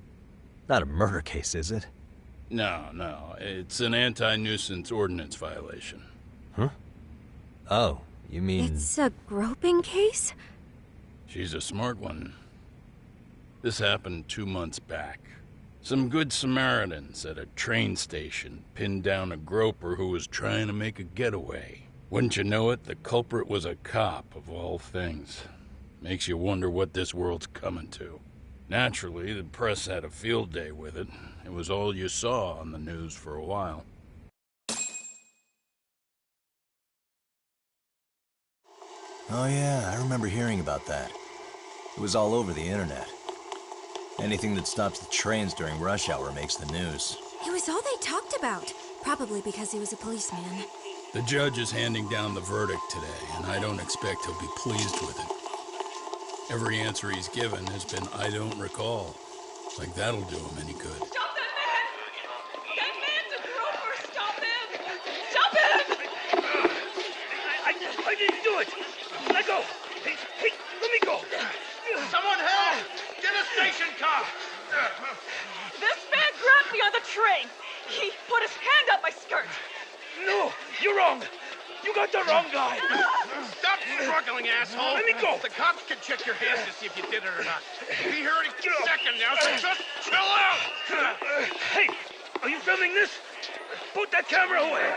not a murder case, is it? No. It's an anti-nuisance ordinance violation. Huh? Oh, you mean... It's a groping case? She's a smart one. This happened 2 months back. Some good Samaritans at a train station pinned down a groper who was trying to make a getaway. Wouldn't you know it, the culprit was a cop, of all things. Makes you wonder what this world's coming to. Naturally, the press had a field day with it. It was all you saw on the news for a while. Oh yeah, I remember hearing about that. It was all over the internet. Anything that stops the trains during rush hour makes the news. It was all they talked about. Probably because he was a policeman. The judge is handing down the verdict today, and I don't expect he'll be pleased with it. Every answer he's given has been, I don't recall. Like that'll do him any good. Stop that man! That man's a groper! Stop him! Stop him! I didn't do it! Let go! Hey, let me go! Someone help! Get a station car! This man grabbed me on the train! He put his hand up my skirt! No! You're wrong! You got the wrong guy! Stop struggling, asshole! Let me go! The cops can check your hands to see if you did it or not. Be here any second now, so just chill out! Hey! Are you filming this? Put that camera away!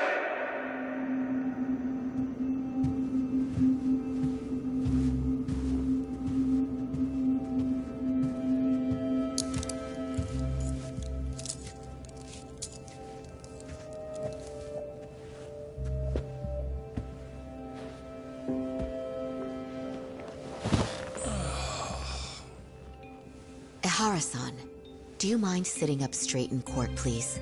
Ihara-san, do you mind sitting up straight in court, please?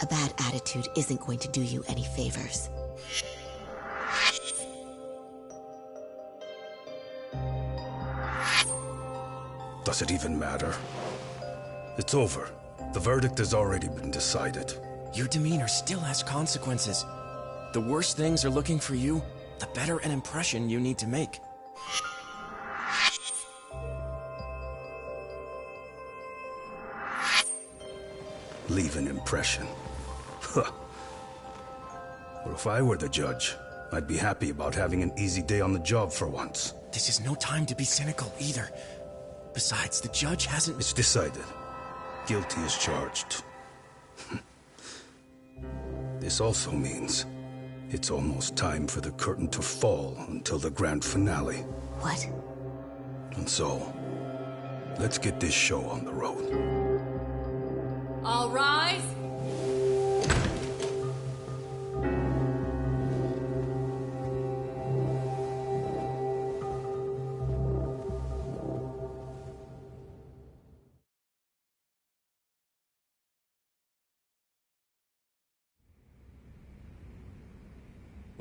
A bad attitude isn't going to do you any favors. Does it even matter? It's over. The verdict has already been decided. Your demeanor still has consequences. The worse things are looking for you, the better an impression you need to make. Leave an impression. Huh. Well, if I were the judge, I'd be happy about having an easy day on the job for once. This is no time to be cynical either. Besides, the judge hasn't... It's decided. Guilty is charged. This also means it's almost time for the curtain to fall until the grand finale. What? And so, let's get this show on the road. All rise.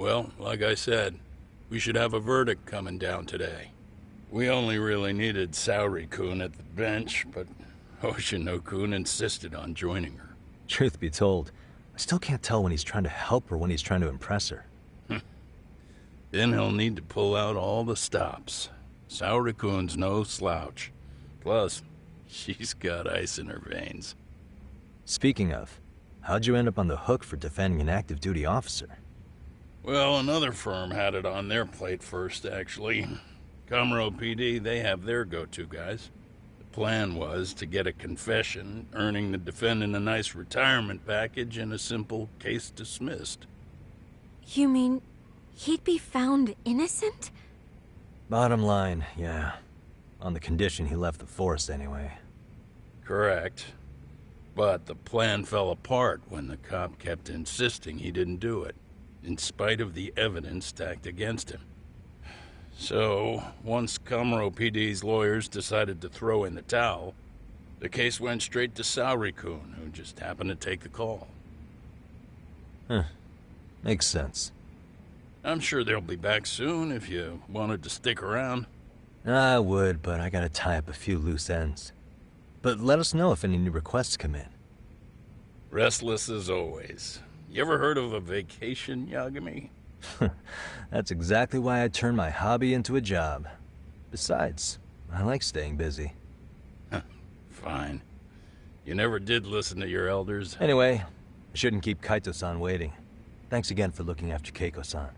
Well, like I said, we should have a verdict coming down today. We only really needed Saori-kun at the bench, but Hoshino-kun insisted on joining her. Truth be told, I still can't tell when he's trying to help or when he's trying to impress her. Then he'll need to pull out all the stops. Saori-kun's no slouch. Plus, she's got ice in her veins. Speaking of, how'd you end up on the hook for defending an active duty officer? Well, another firm had it on their plate first, actually. Comro PD, they have their go-to guys. The plan was to get a confession, earning the defendant a nice retirement package and a simple case dismissed. You mean he'd be found innocent? Bottom line, yeah. On the condition he left the force anyway. Correct. But the plan fell apart when the cop kept insisting he didn't do it, in spite of the evidence stacked against him. So, once Comro PD's lawyers decided to throw in the towel, the case went straight to Saori-kun, who just happened to take the call. Huh. Makes sense. I'm sure they'll be back soon if you wanted to stick around. I would, but I gotta tie up a few loose ends. But let us know if any new requests come in. Restless as always. You ever heard of a vacation, Yagami? That's exactly why I turned my hobby into a job. Besides, I like staying busy. Fine. You never did listen to your elders. Anyway, I shouldn't keep Kaito-san waiting. Thanks again for looking after Keiko-san.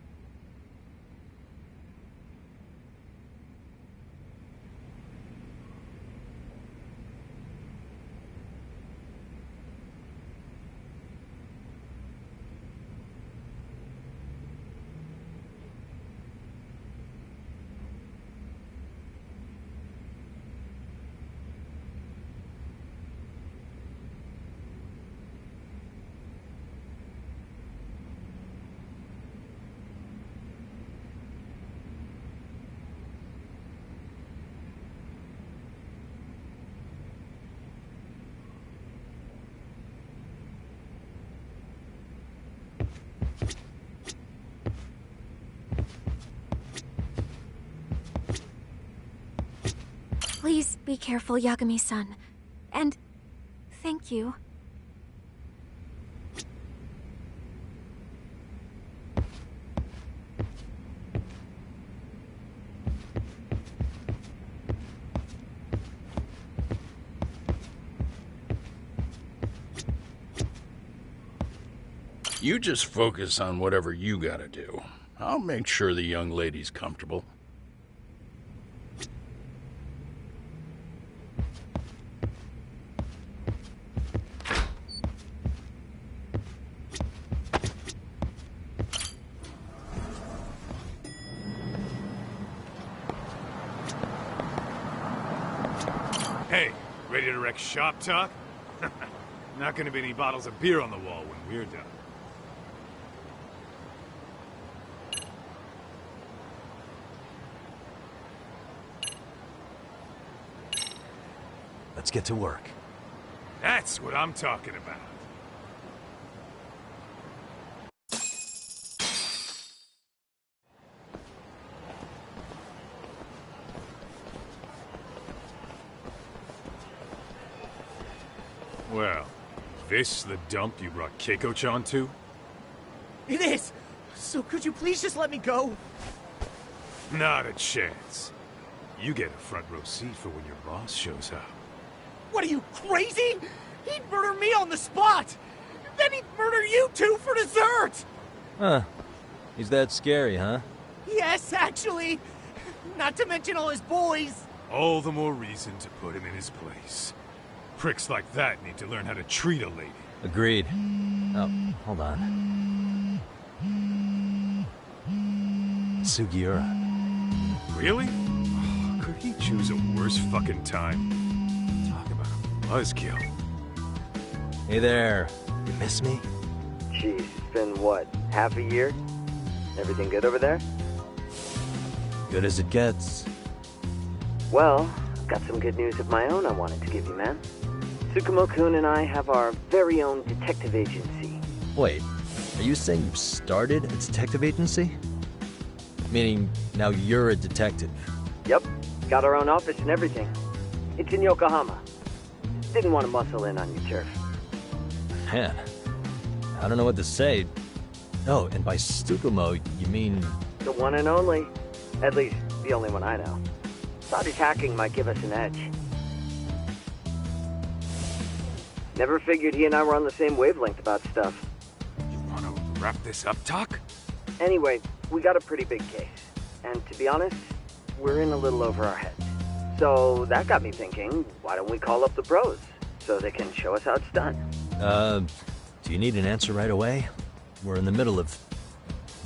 Please be careful, Yagami-san. And thank you. You just focus on whatever you gotta do. I'll make sure the young lady's comfortable. Hey, ready to wreck shop talk? Not gonna be any bottles of beer on the wall when we're done. Let's get to work. That's what I'm talking about. Well, this the dump you brought Keiko-chan to? It is! So could you please just let me go? Not a chance. You get a front row seat for when your boss shows up. What are you, crazy? He'd murder me on the spot! Then he'd murder you two for dessert! Huh. He's that scary, huh? Yes, actually. Not to mention all his boys. All the more reason to put him in his place. Pricks like that need to learn how to treat a lady. Agreed. Oh, hold on. Sugiura. Really? Could he choose a worse fucking time? Talk about a buzzkill. Hey there. You miss me? Jeez, it's been what, half a year? Everything good over there? Good as it gets. Well, I've got some good news of my own I wanted to give you, man. Tsukumo-kun and I have our very own detective agency. Wait, Are you saying you've started a detective agency? Meaning, now you're a detective? Yep. Got our own office and everything. It's in Yokohama. Didn't want to muscle in on your turf. Man, I don't know what to say. Oh, and by Tsukumo, you mean... The one and only. At least, the only one I know. Thought his hacking might give us an edge. Never figured he and I were on the same wavelength about stuff. You wanna wrap this up, Doc? Anyway, we got a pretty big case. And to be honest, we're in a little over our heads. So that got me thinking, why don't we call up the bros? So they can show us how it's done. Do you need an answer right away? We're in the middle of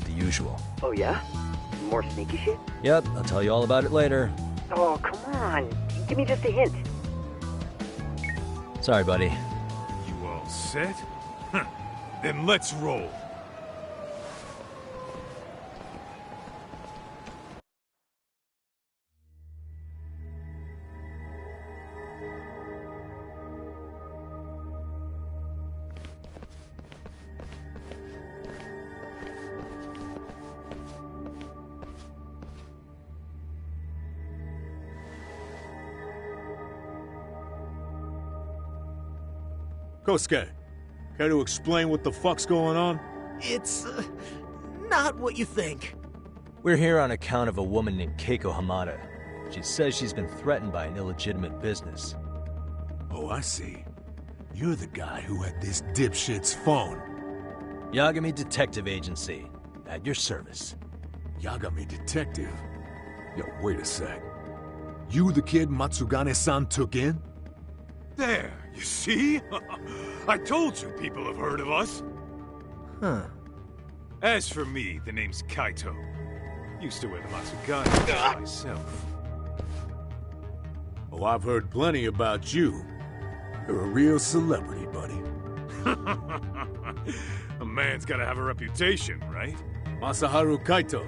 the usual. Oh yeah? More sneaky shit? Yep, I'll tell you all about it later. Oh, come on. Give me just a hint. Sorry, buddy. You all set? Then let's roll. Kosuke, care to explain what the fuck's going on? It's, not what you think. We're here on account of a woman named Keiko Hamada. She says she's been threatened by an illegitimate business. Oh, I see. You're the guy who had this dipshit's phone. Yagami Detective Agency. At your service. Yagami Detective? Yo, wait a sec. You the kid Matsugane-san took in? There, you see? I told you people have heard of us. Huh. As for me, the name's Kaito. Used to wear the Matsugane myself. Oh, I've heard plenty about you. You're a real celebrity, buddy. A man's gotta have a reputation, right? Masaharu Kaito.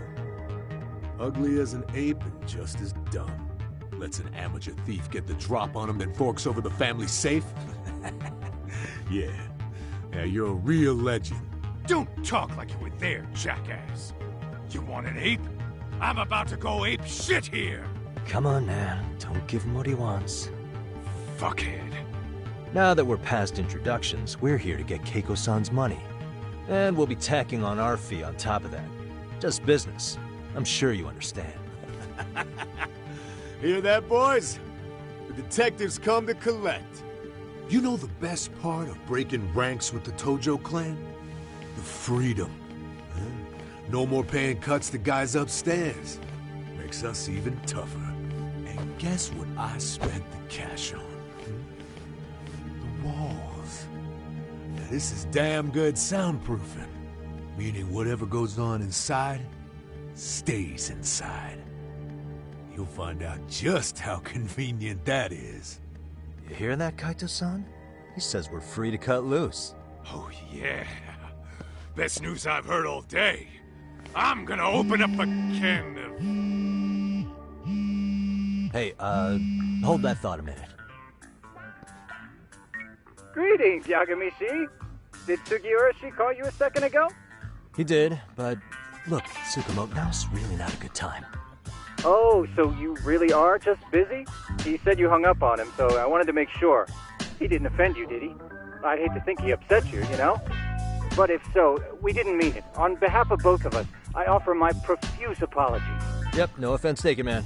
Ugly as an ape and just as dumb. Lets an amateur thief get the drop on him, then forks over the family safe? Yeah, you're a real legend. Don't talk like you were there, jackass. You want an ape? I'm about to go ape shit here. Come on now, don't give him what he wants. Fuckhead. Now that we're past introductions, we're here to get Keiko-san's money. And we'll be tacking on our fee on top of that. Just business. I'm sure you understand. Hear that, boys? The detectives come to collect. You know the best part of breaking ranks with the Tojo clan? The freedom. No more paying cuts to guys upstairs. Makes us even tougher. And guess what I spent the cash on? The walls. Now this is damn good soundproofing. Meaning whatever goes on inside, stays inside. You'll find out just how convenient that is. You hear that, Kaito-san? He says we're free to cut loose. Oh, yeah. Best news I've heard all day. I'm gonna open up a can of... Hey, hold that thought a minute. Greetings, Yagami-shi. Did Sugiura-shi call you a second ago? He did, but look, Tsukumo, now's really not a good time. Oh, so you really are just busy? He said you hung up on him, so I wanted to make sure. He didn't offend you, did he? I'd hate to think he upset you, you know? But if so, we didn't mean it. On behalf of both of us, I offer my profuse apologies. Yep, no offense taken, man.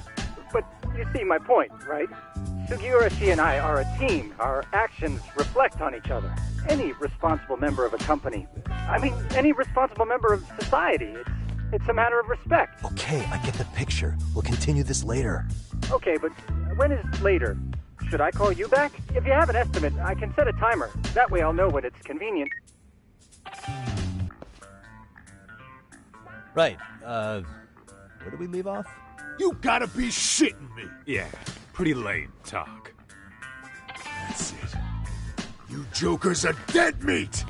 But you see my point, right? Sugiura-shi and I are a team. Our actions reflect on each other. Any responsible member of a company, any responsible member of society, it's a matter of respect. Okay, I get the picture. We'll continue this later. Okay, but when is later? Should I call you back? If you have an estimate, I can set a timer. That way I'll know when it's convenient. Right, where did we leave off? You gotta be shitting me! Yeah, pretty lame talk. That's it. You jokers are dead meat!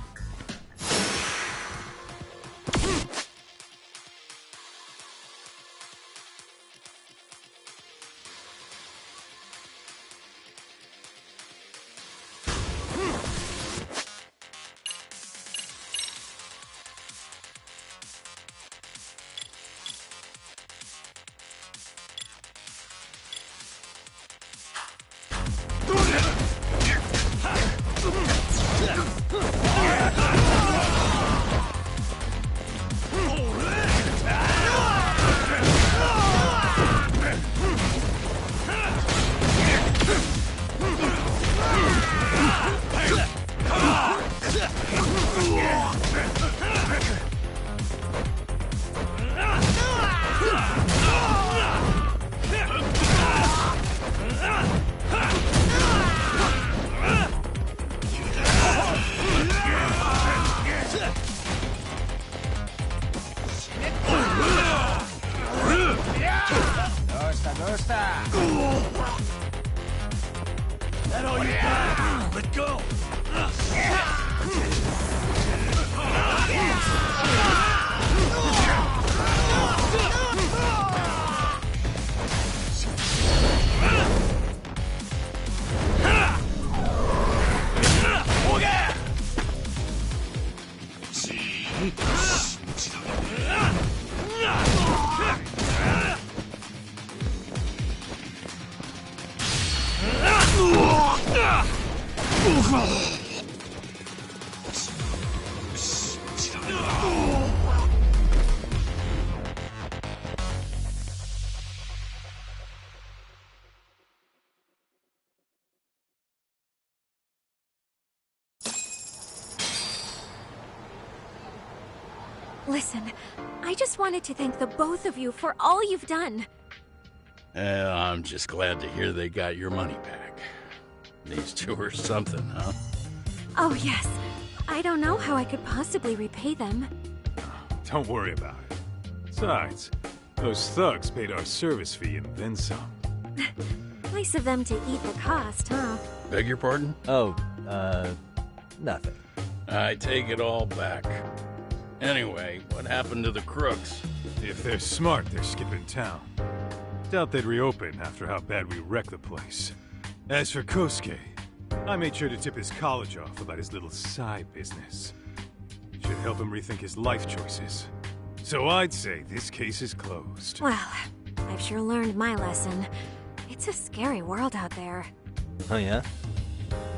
That all you got? Let go! Listen, I just wanted to thank the both of you for all you've done. I'm just glad to hear they got your money back. These two are something, huh? Oh, yes. I don't know how I could possibly repay them. Don't worry about it. Besides, those thugs paid our service fee and then some. Nice of them to eat the cost, huh? Beg your pardon? Oh, nothing. I take it all back. Anyway, what happened to the crooks? If they're smart, they're skipping town. Doubt they'd reopen after how bad we wrecked the place. As for Kosuke, I made sure to tip his college off about his little side business. Should help him rethink his life choices. So I'd say this case is closed. Well, I've sure learned my lesson. It's a scary world out there. Oh, yeah?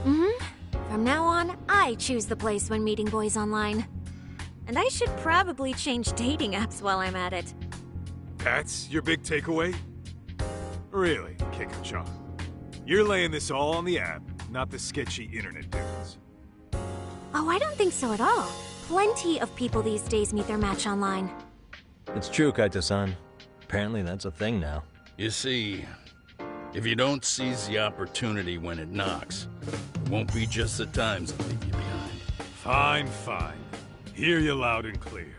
Mm-hmm. From now on, I choose the place when meeting boys online. And I should probably change dating apps while I'm at it. That's your big takeaway? Really, Keiko-chan? You're laying this all on the app, not the sketchy internet dudes. Oh, I don't think so at all. Plenty of people these days meet their match online. It's true, Kaito-san. Apparently that's a thing now. You see, if you don't seize the opportunity when it knocks, it won't be just the times that leave you behind. Fine, fine. Hear you loud and clear.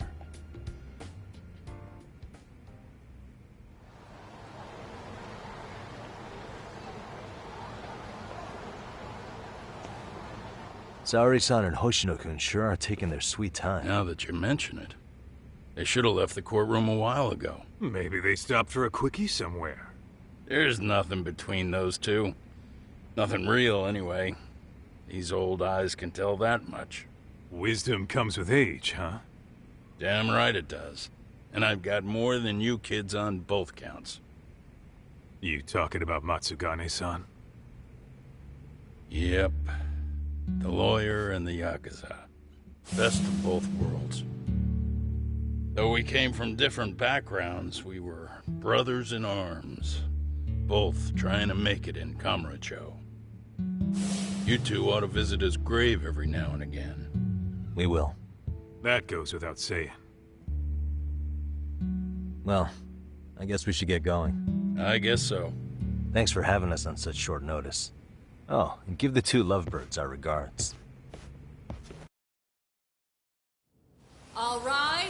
Saori-san and Hoshino-kun sure are taking their sweet time. Now that you mention it, they should have left the courtroom a while ago. Maybe they stopped for a quickie somewhere. There's nothing between those two. Nothing real, anyway. These old eyes can tell that much. Wisdom comes with age, huh? Damn right it does. And I've got more than you kids on both counts. You talking about Matsugane-san? Yep. The lawyer and the Yakuza. Best of both worlds. Though we came from different backgrounds, we were brothers in arms. Both trying to make it in Kamurocho. You two ought to visit his grave every now and again. We will. That goes without saying. Well, I guess we should get going. I guess so. Thanks for having us on such short notice. Oh, and give the two lovebirds our regards. All rise.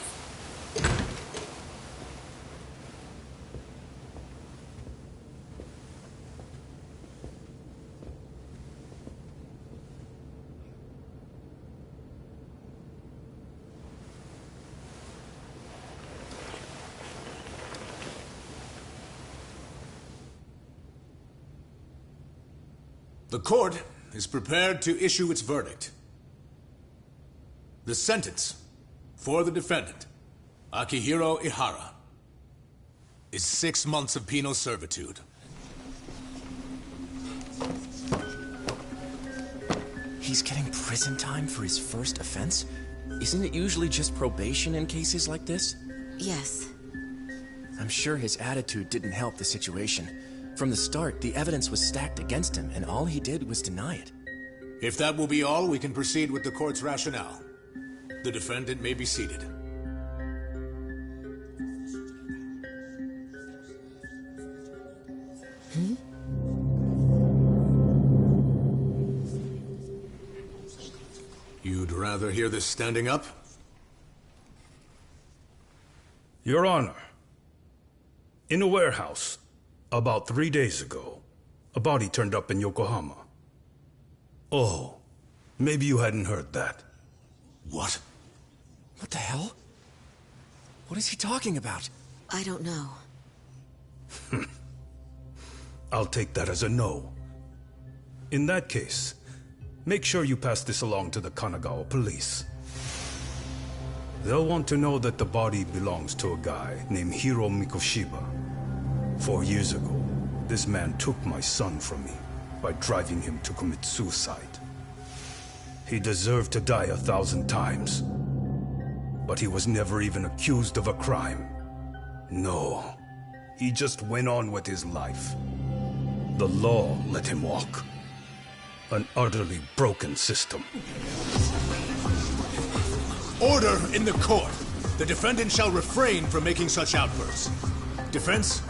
The court is prepared to issue its verdict. The sentence for the defendant, Akihiro Ihara, is 6 months of penal servitude. he's getting prison time for his first offense? Isn't it usually just probation in cases like this? Yes. I'm sure his attitude didn't help the situation. From the start, the evidence was stacked against him, and all he did was deny it. If that will be all, we can proceed with the court's rationale. The defendant may be seated. You'd rather hear this standing up? Your Honor, in a warehouse, about 3 days ago, a body turned up in Yokohama. Oh, maybe you hadn't heard that. What? What the hell? What is he talking about? I don't know. I'll take that as a no. In that case, make sure you pass this along to the Kanagawa police. They'll want to know that the body belongs to a guy named Hiro Mikoshiba. 4 years ago, this man took my son from me by driving him to commit suicide. He deserved to die 1,000 times, but he was never even accused of a crime. No, he just went on with his life. The law let him walk. An utterly broken system. Order in the court! The defendant shall refrain from making such outbursts. Defense,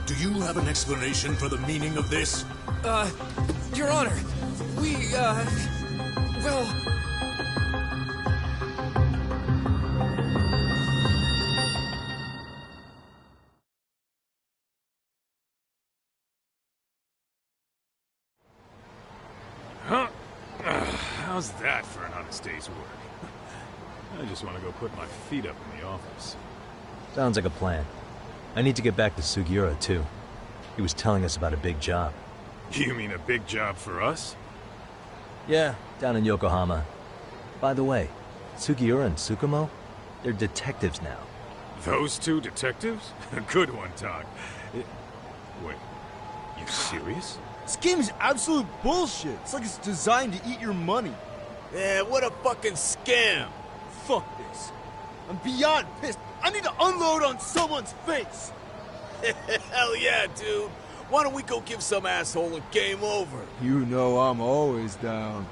do you have an explanation for the meaning of this? Your Honor, well... Huh? How's that for an honest day's work? I just want to go put my feet up in the office. Sounds like a plan. I need to get back to Sugiura, too. He was telling us about a big job. You mean a big job for us? Yeah, down in Yokohama. By the way, Sugiura and Tsukumo, they're detectives now. Those two detectives? Good one, Todd. Wait, you serious? This game is absolute bullshit. It's like it's designed to eat your money. Yeah, what a fucking scam. Fuck this. I'm beyond pissed. I need to unload on someone's face. Hell yeah, dude. Why don't we go give some asshole a game over? You know I'm always down.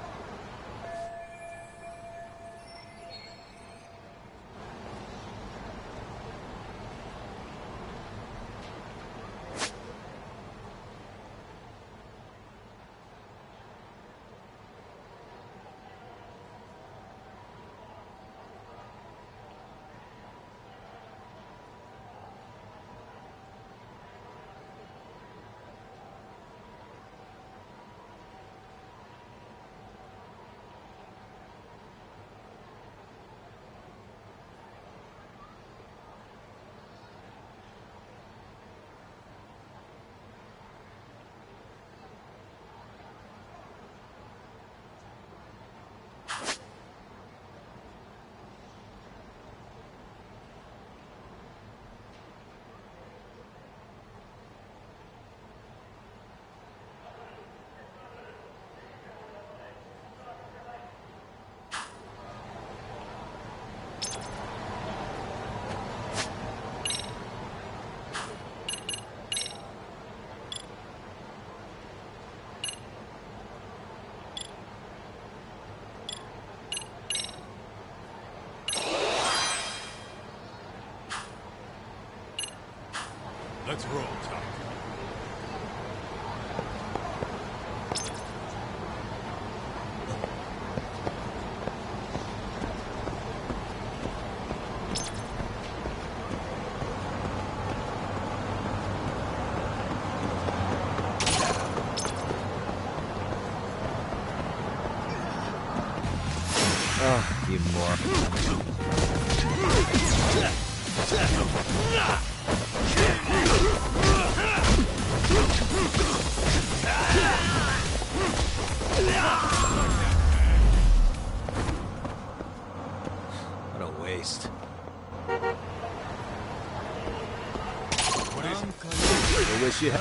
Let's roll, Tom. Oh, you moron. What a waste. What is it? I wish you had.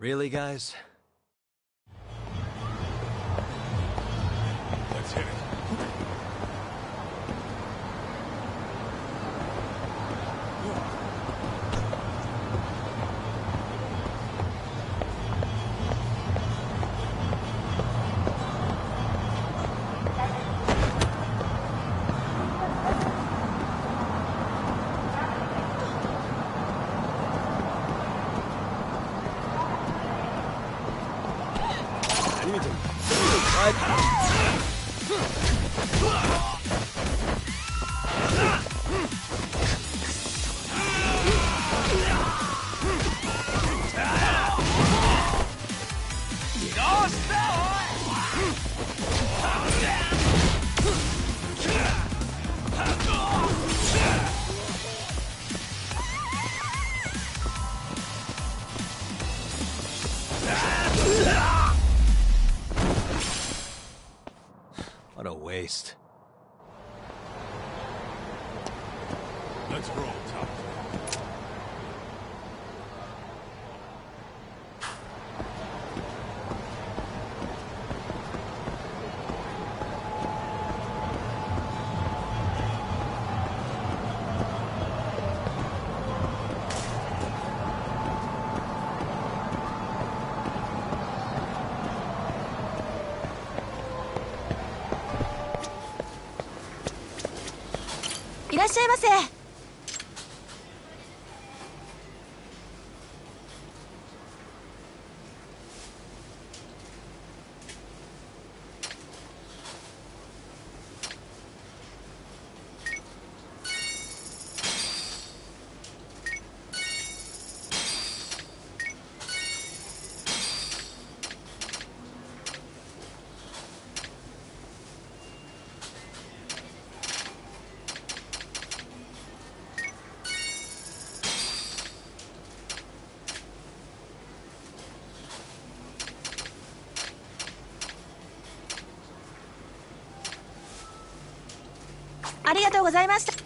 Really, guys? Let's hit it. What a waste. Let's roll, Top.いらっしゃいませ。ありがとうございました。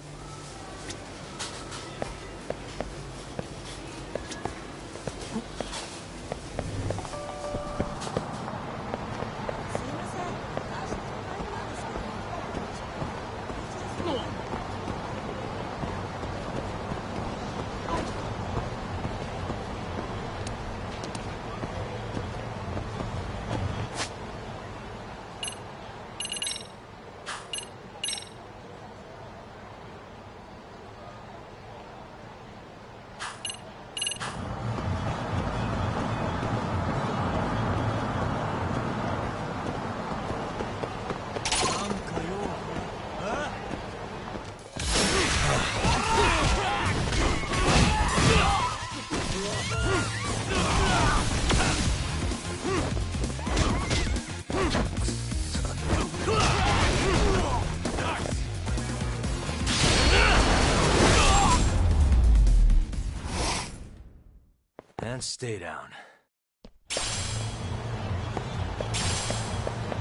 And stay down.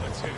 Let's hit it.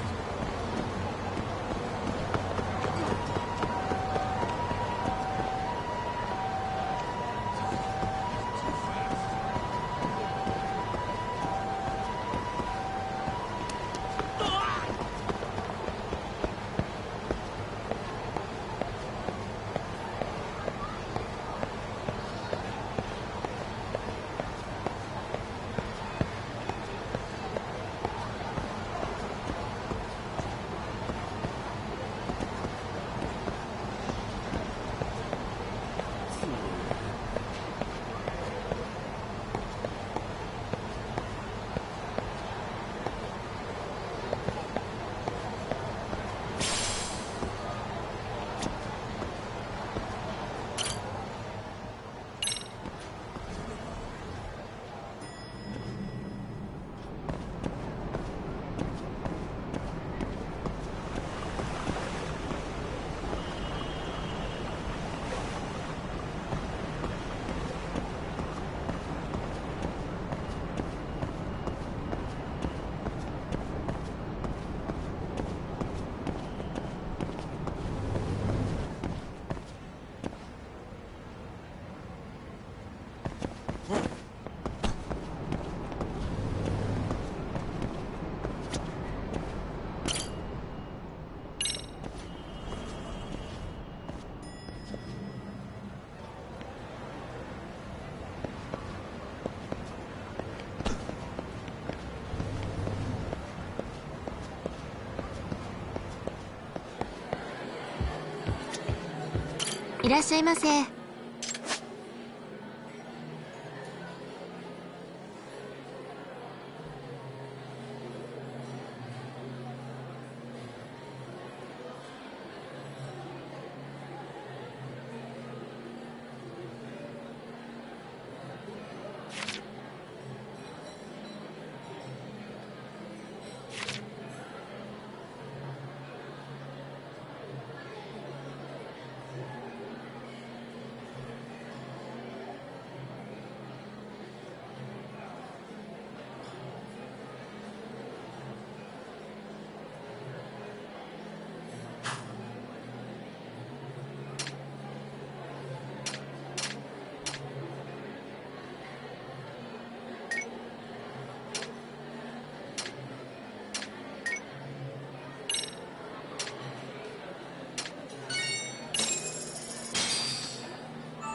いらっしゃいませ。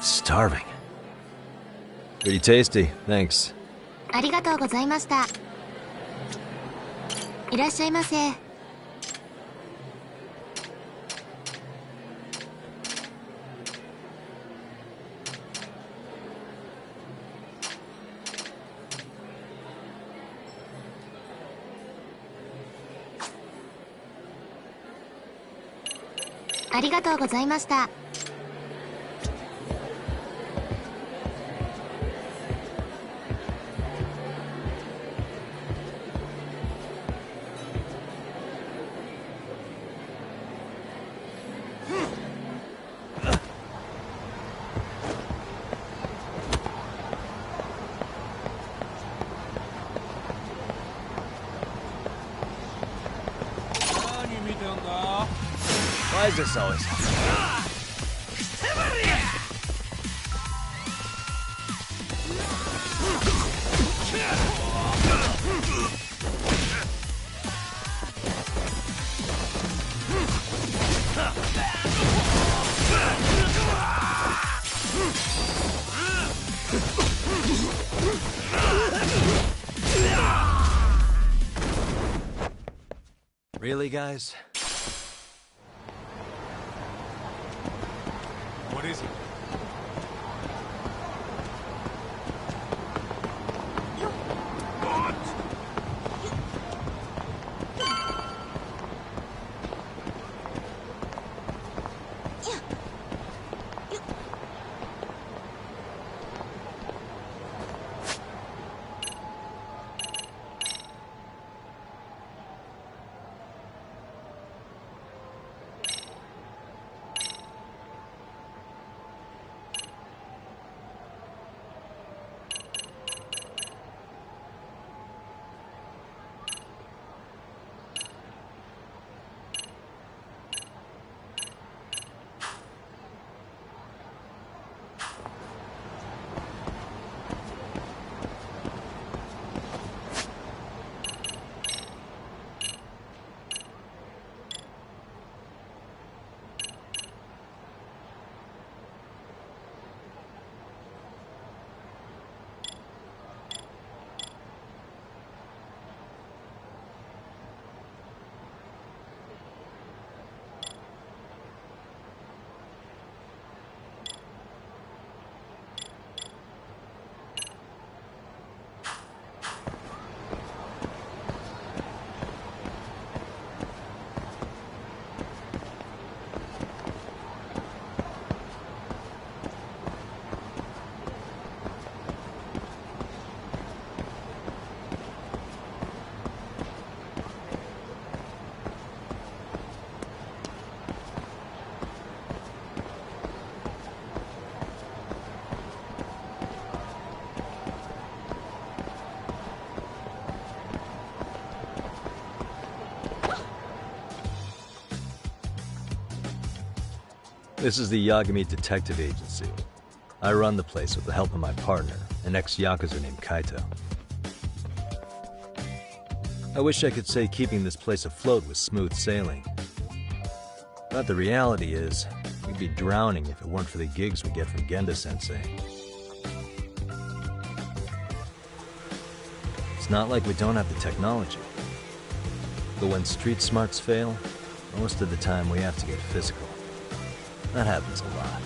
Starving. Pretty tasty, thanks. ありがとうございました。いらっしゃいませ。ありがとうございました。Why is this always? Really, guys? What is it? This is the Yagami Detective Agency. I run the place with the help of my partner, an ex-Yakuza named Kaito. I wish I could say keeping this place afloat was smooth sailing. But the reality is, we'd be drowning if it weren't for the gigs we get from Genda-sensei. It's not like we don't have the technology. But when street smarts fail, most of the time we have to get physical. That happens a lot.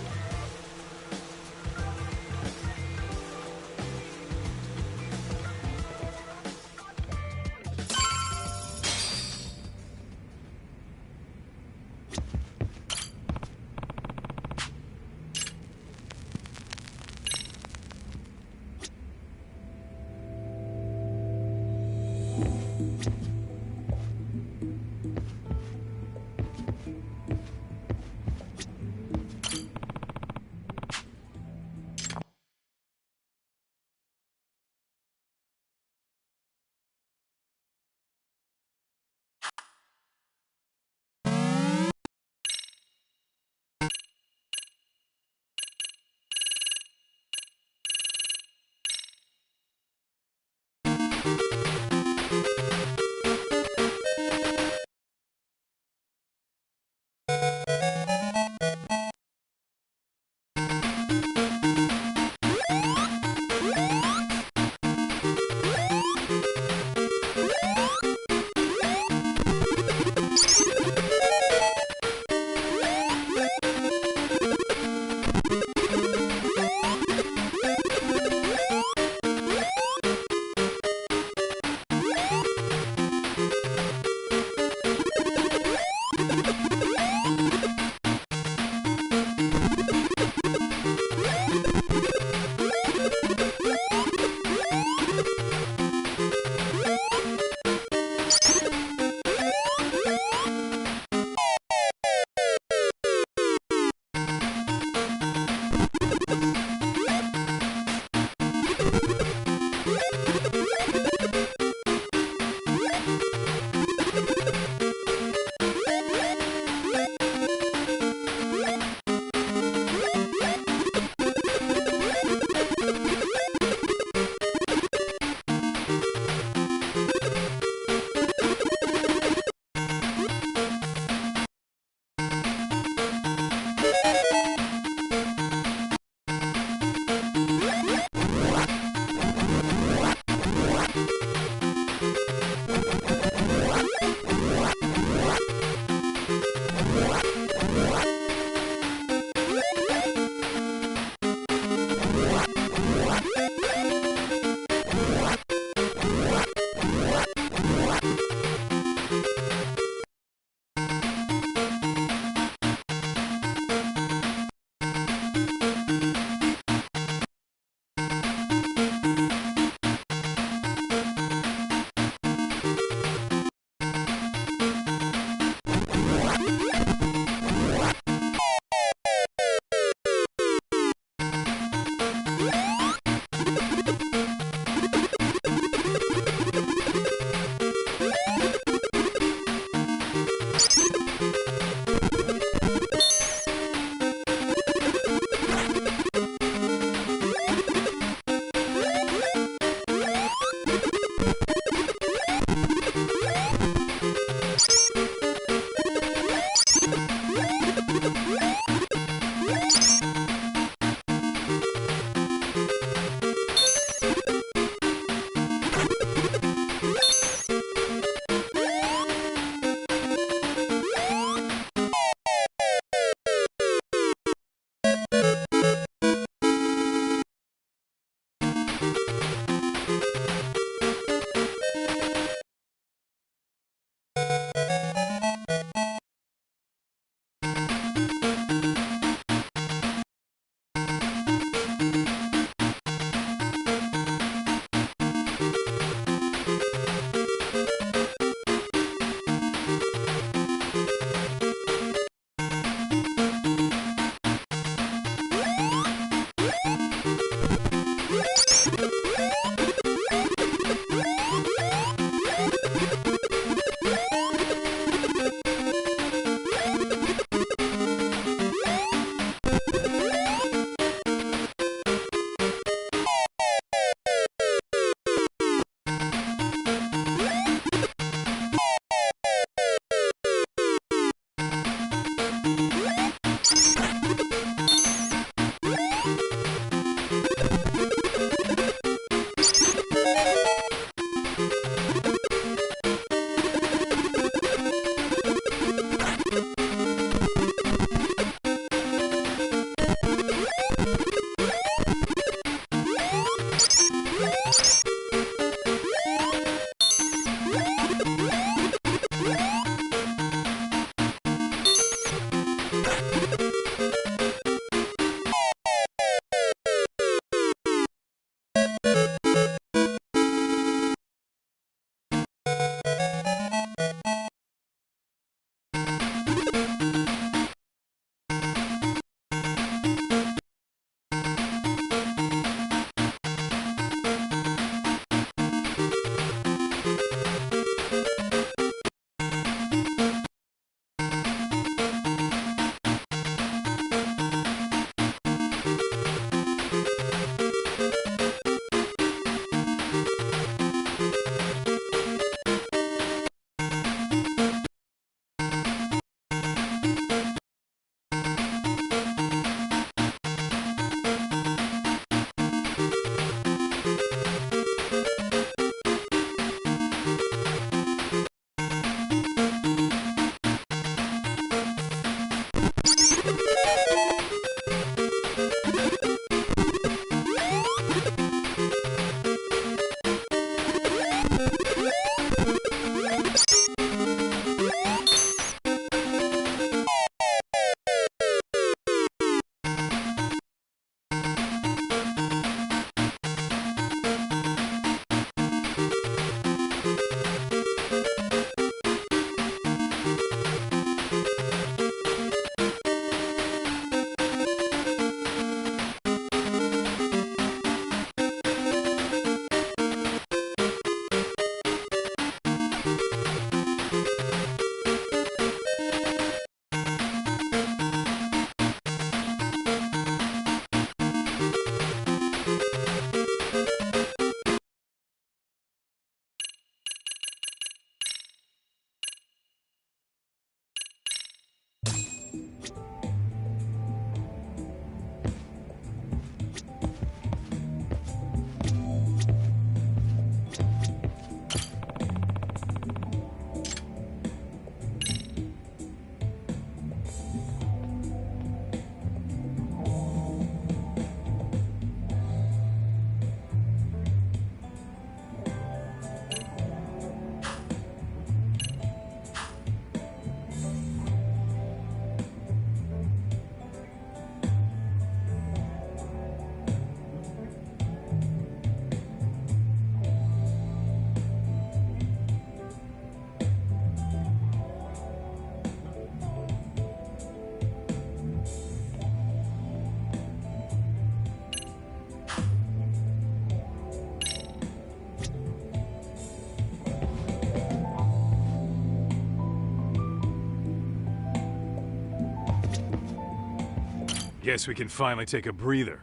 Guess we can finally take a breather.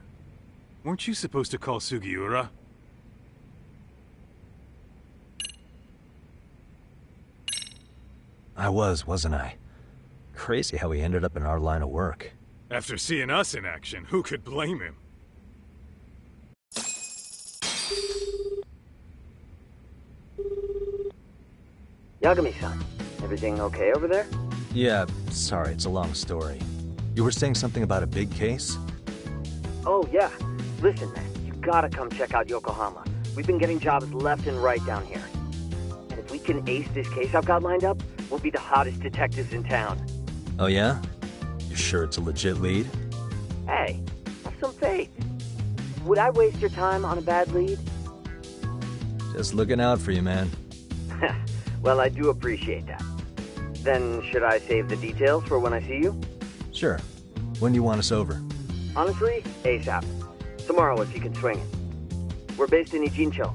Weren't you supposed to call Sugiura? I wasn't I? Crazy how he ended up in our line of work. After seeing us in action, who could blame him? Yagami-san, everything okay over there? Yeah, sorry, it's a long story. You were saying something about a big case? Oh, yeah. Listen, man, you gotta come check out Yokohama. We've been getting jobs left and right down here. And if we can ace this case I've got lined up, we'll be the hottest detectives in town. Oh yeah? You sure it's a legit lead? Hey, have some faith. Would I waste your time on a bad lead? Just looking out for you, man. Well, I do appreciate that. Then should I save the details for when I see you? Sure. When do you want us over? Honestly, ASAP. Tomorrow if you can swing it. We're based in Ijincho.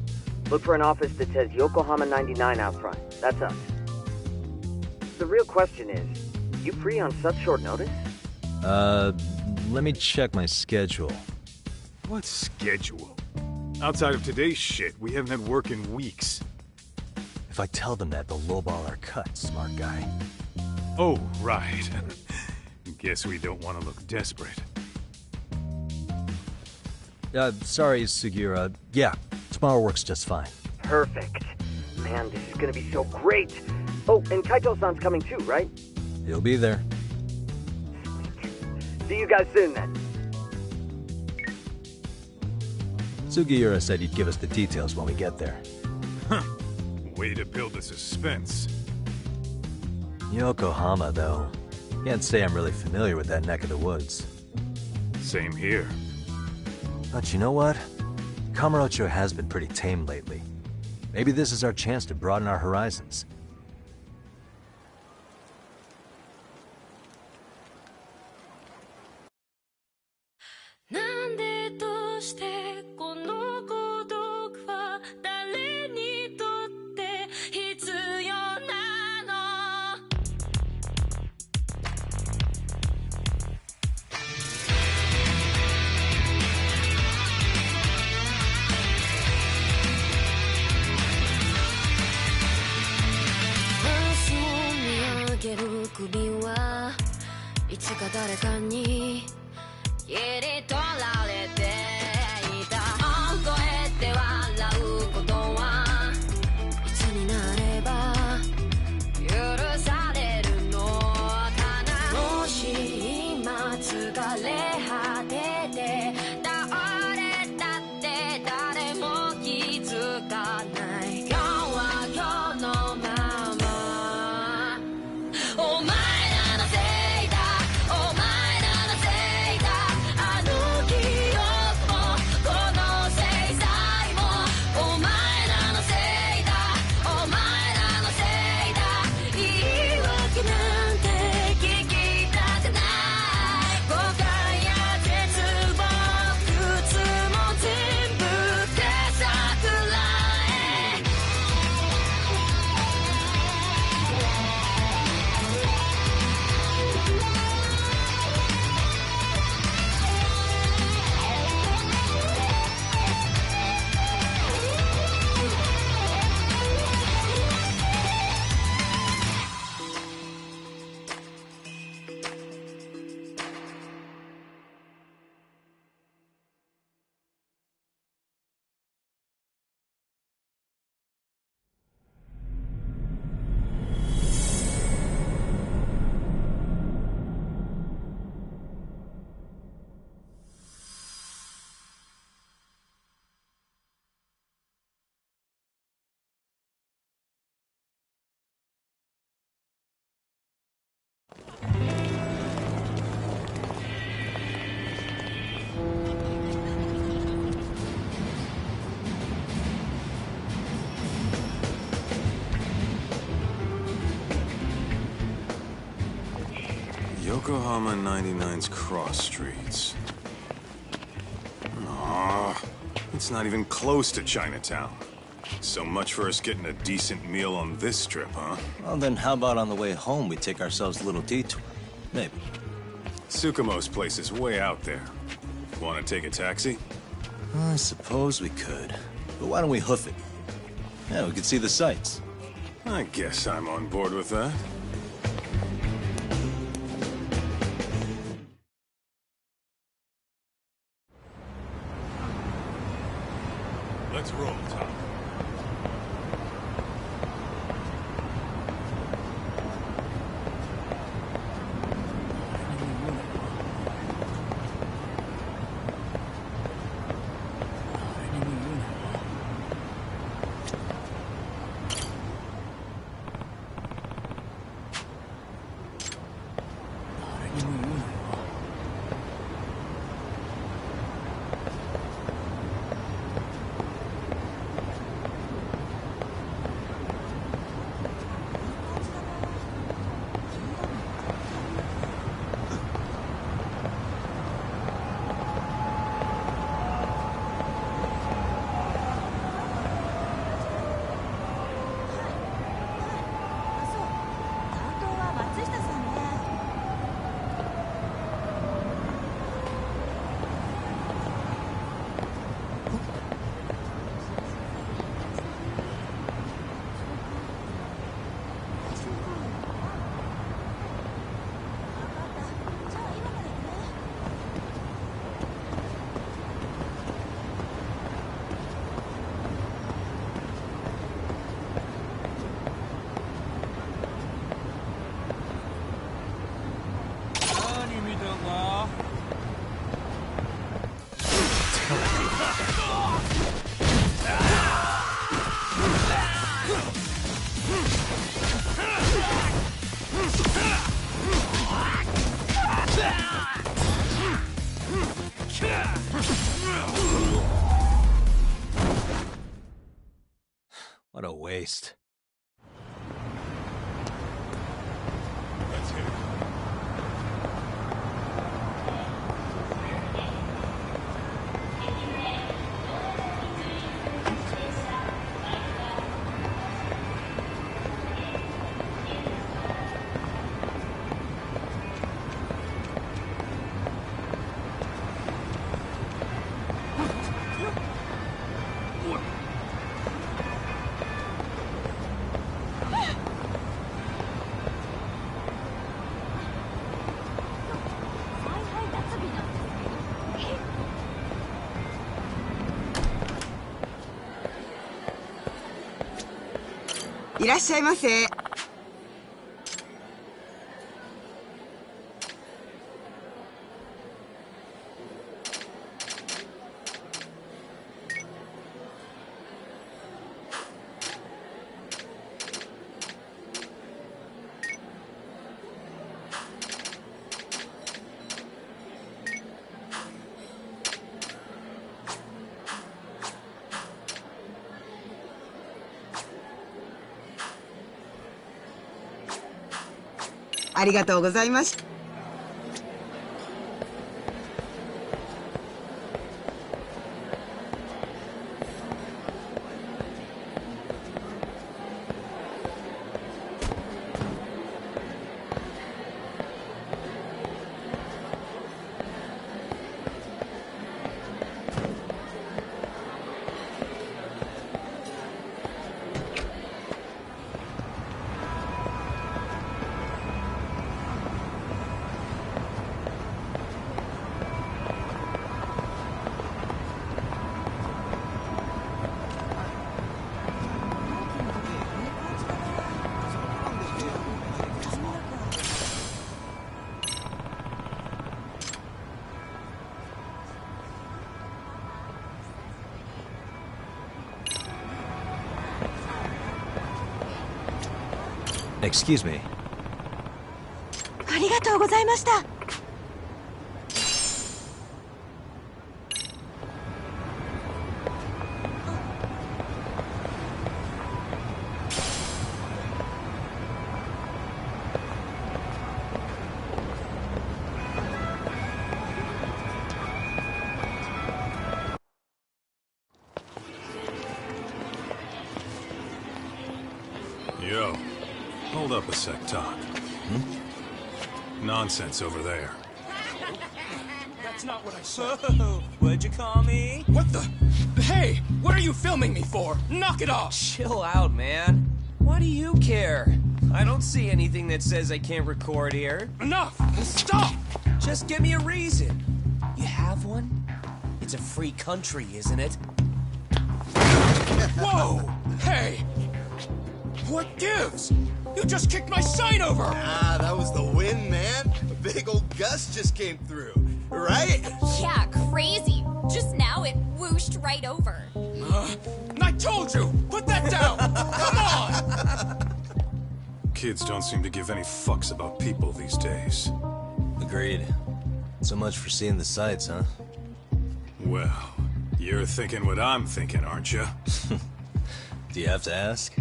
Look for an office that says Yokohama 99 out front. That's us. The real question is, you free on such short notice? Let me check my schedule. What schedule? Outside of today's shit, we haven't had work in weeks. If I tell them that, they'll lowball our cut, smart guy. Oh, right. Guess we don't want to look desperate. Sorry, Sugiura. Yeah, tomorrow works just fine. Perfect. Man, this is gonna be so great. Oh, and Kaito-san's coming too, right? He'll be there. See you guys soon, then. Sugiura said he'd give us the details when we get there. Huh. Way to build the suspense. Yokohama, though. Can't say I'm really familiar with that neck of the woods. Same here. But you know what? Kamurocho has been pretty tame lately. Maybe this is our chance to broaden our horizons. Yokohama 99's cross streets. Aw, it's not even close to Chinatown. So much for us getting a decent meal on this trip, huh? Well, then how about on the way home we take ourselves a little detour? Maybe. Tsukumo's place is way out there. Want to take a taxi? I suppose we could. But why don't we hoof it? Yeah, we could see the sights. I guess I'm on board with that. Let's roll, Tom. What a waste. Let's hit it.いらっしゃいませ。ありがとうございました。Excuse me. ありがとうございました。Yo, hold up a sec, Todd. Nonsense over there. That's not what I said. What'd you call me? What the? Hey, what are you filming me for? Knock it off! Chill out, man. Why do you care? I don't see anything that says I can't record here. Enough! Stop! Just give me a reason. You have one? It's a free country, isn't it? Whoa! Hey! What gives? You just kicked my sign over! Ah, that was the wind, man. A big old gust just came through, right? Yeah, crazy. Just now it whooshed right over. I told you! Put that down! Come on! Kids don't seem to give any fucks about people these days. Agreed. So much for seeing the sights, huh? Well, you're thinking what I'm thinking, aren't you? Do you have to ask?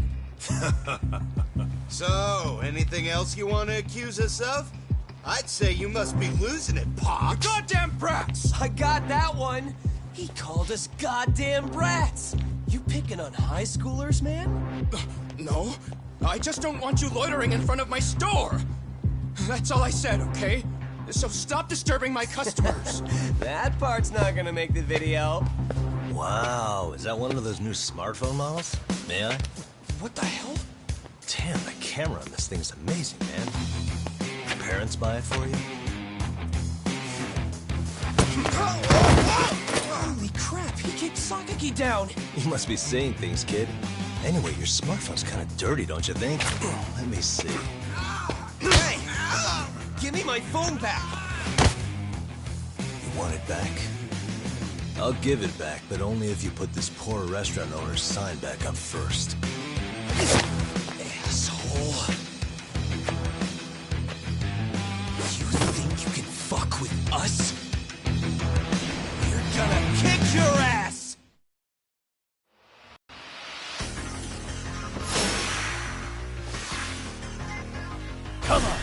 So, anything else you want to accuse us of? I'd say you must be losing it, Pops. You goddamn brats! I got that one! He called us goddamn brats! You picking on high schoolers, man? No, I just don't want you loitering in front of my store. That's all I said, okay? So stop disturbing my customers. That part's not gonna make the video. Wow, is that one of those new smartphone models? May I? What the hell? Damn, the camera on this thing's amazing, man. Your parents buy it for you? Holy crap, he kicked Sakaki down! You must be seeing things, kid. Anyway, your smartphone's kind of dirty, don't you think? Let me see. Hey! Give me my phone back! You want it back? I'll give it back, but only if you put this poor restaurant owner's sign back up first. Asshole. You think you can fuck with us? You're gonna kick your ass! Come on!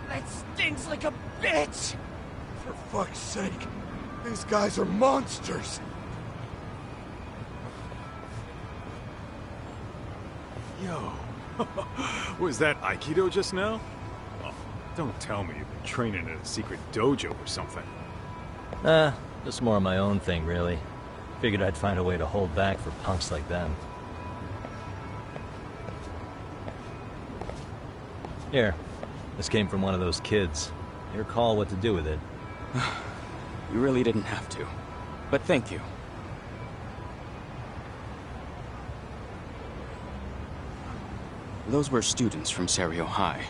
That stinks like a bitch! For fuck's sake, these guys are monsters! Yo, was that Aikido just now? Oh, don't tell me you've been training at a secret dojo or something. Just more of my own thing, really. Figured I'd find a way to hold back for punks like them. Here, This came from one of those kids. Your call what to do with it. You really didn't have to. But thank you. Those were students from Serio High.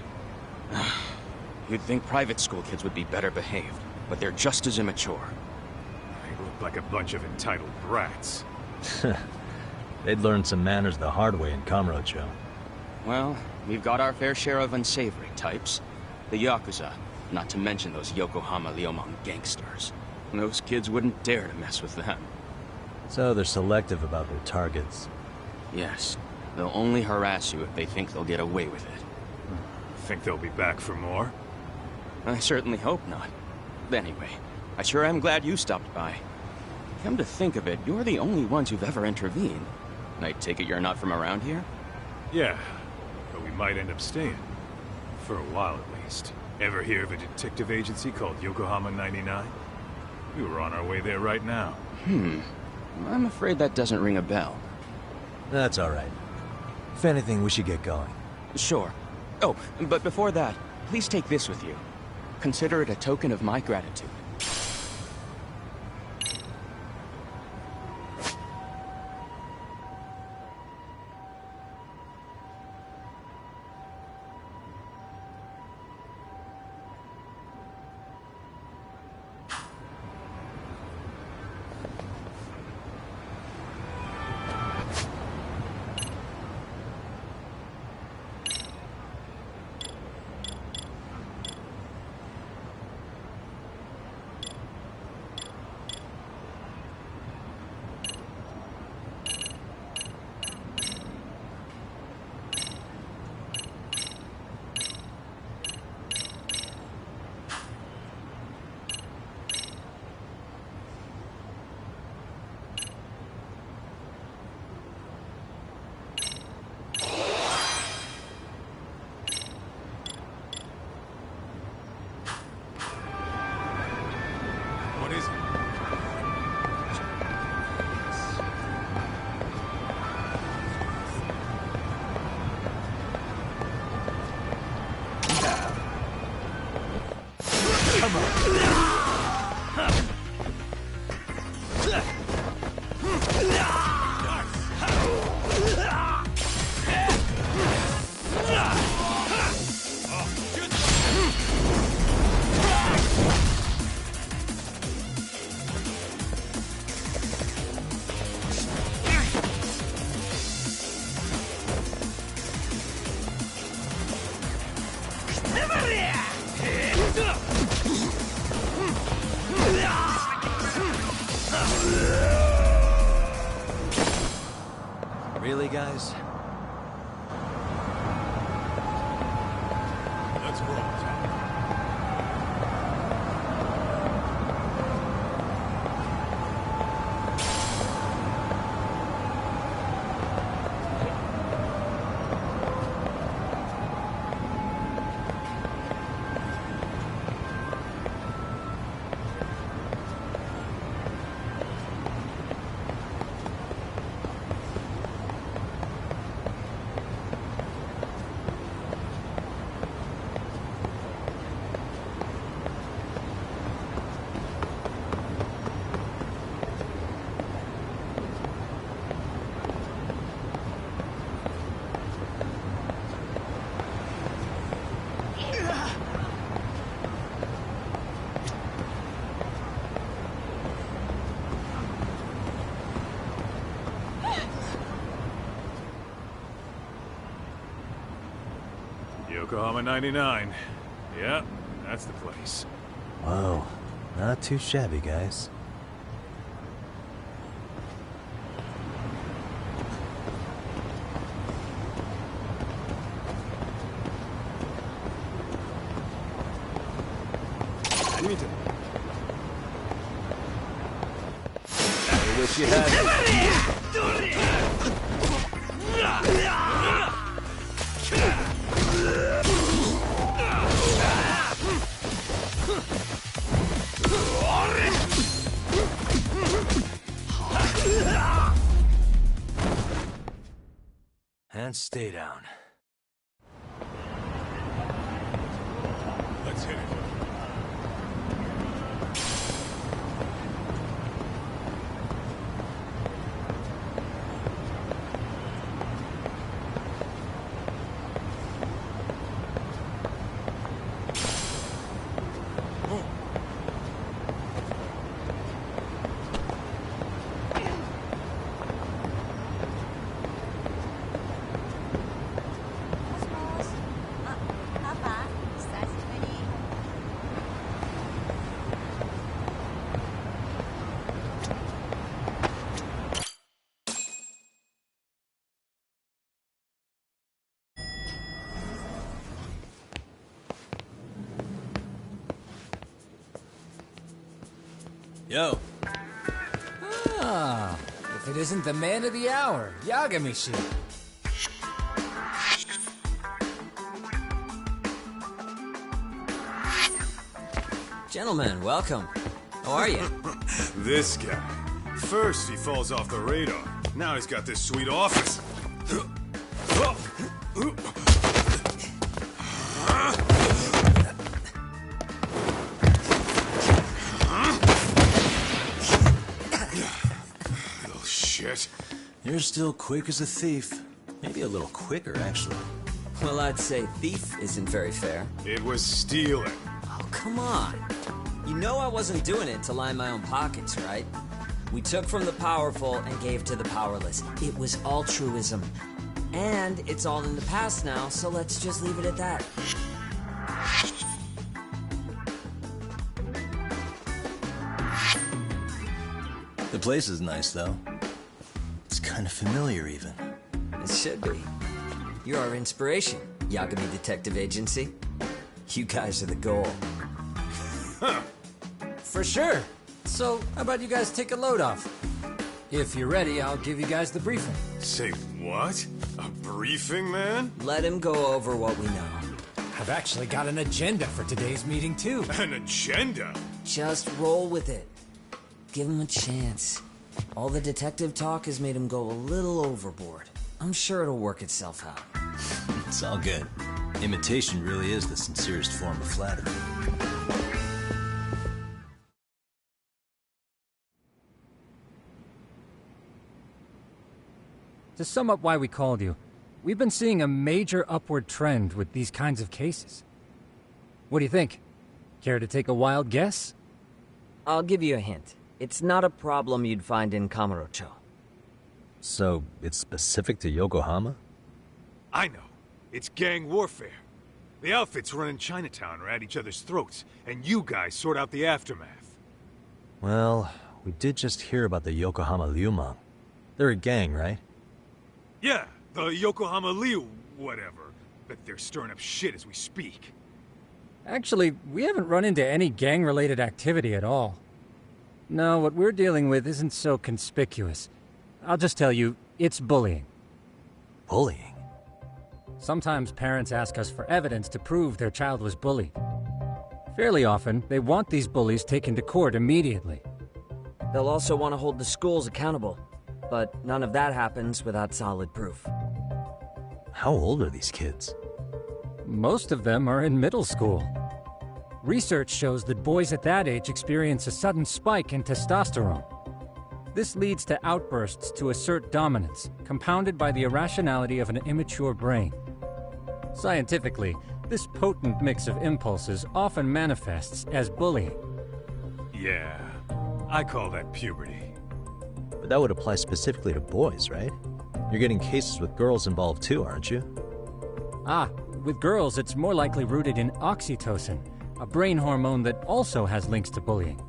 You'd think private school kids would be better behaved, but they're just as immature. They look like a bunch of entitled brats. They'd learned some manners the hard way in Kamurocho. Well, we've got our fair share of unsavory types. The Yakuza, not to mention those Yokohama Liomang gangsters. Those kids wouldn't dare to mess with them. So they're selective about their targets. Yes. They'll only harass you if they think they'll get away with it. Think they'll be back for more? I certainly hope not. Anyway, I sure am glad you stopped by. Come to think of it, you're the only ones who've ever intervened. I take it you're not from around here? Yeah, but we might end up staying. For a while at least. Ever hear of a detective agency called Yokohama 99? We were on our way there right now. I'm afraid that doesn't ring a bell. That's alright. If anything, we should get going. Sure. Oh, but before that, please take this with you. Consider it a token of my gratitude. Really, guys? Let's roll. Yokohama 99. Yeah, that's the place. Whoa, not too shabby, guys. I wish you had. And stay down. Yo. Ah, if it isn't the man of the hour, Yagami-shi. Gentlemen, welcome. How are you? This guy. First he falls off the radar. Now he's got this sweet office. Little shit. You're still quick as a thief. Maybe a little quicker, actually. Well, I'd say thief isn't very fair. It was stealing. Oh, come on. You know I wasn't doing it to line my own pockets, right? We took from the powerful and gave to the powerless. It was altruism. And it's all in the past now, so let's just leave it at that. The place is nice, though. It's kind of familiar, even. It should be. You're our inspiration, Yagami Detective Agency. You guys are the goal. For sure. So, how about you guys take a load off? If you're ready, I'll give you guys the briefing. Say what? A briefing, man? Let him go over what we know. I've actually got an agenda for today's meeting, too. An agenda? Just roll with it. Give him a chance. All the detective talk has made him go a little overboard. I'm sure it'll work itself out. It's all good. Imitation really is the sincerest form of flattery. To sum up why we called you, we've been seeing a major upward trend with these kinds of cases. What do you think? Care to take a wild guess? I'll give you a hint. It's not a problem you'd find in Kamurocho. So, it's specific to Yokohama? I know. It's gang warfare. The outfits running Chinatown are at each other's throats, and you guys sort out the aftermath. Well, we did just hear about the Yokohama Liumang. They're a gang, right? Yeah, the Yokohama Liu, whatever. But they're stirring up shit as we speak. Actually, we haven't run into any gang-related activity at all. No, what we're dealing with isn't so conspicuous. I'll just tell you, it's bullying. Bullying? Sometimes parents ask us for evidence to prove their child was bullied. Fairly often, they want these bullies taken to court immediately. They'll also want to hold the schools accountable, but none of that happens without solid proof. How old are these kids? Most of them are in middle school. Research shows that boys at that age experience a sudden spike in testosterone. This leads to outbursts to assert dominance, compounded by the irrationality of an immature brain. Scientifically, this potent mix of impulses often manifests as bullying. Yeah, I call that puberty. But that would apply specifically to boys, right? You're getting cases with girls involved too, aren't you? Ah, with girls it's more likely rooted in oxytocin, a brain hormone that also has links to bullying.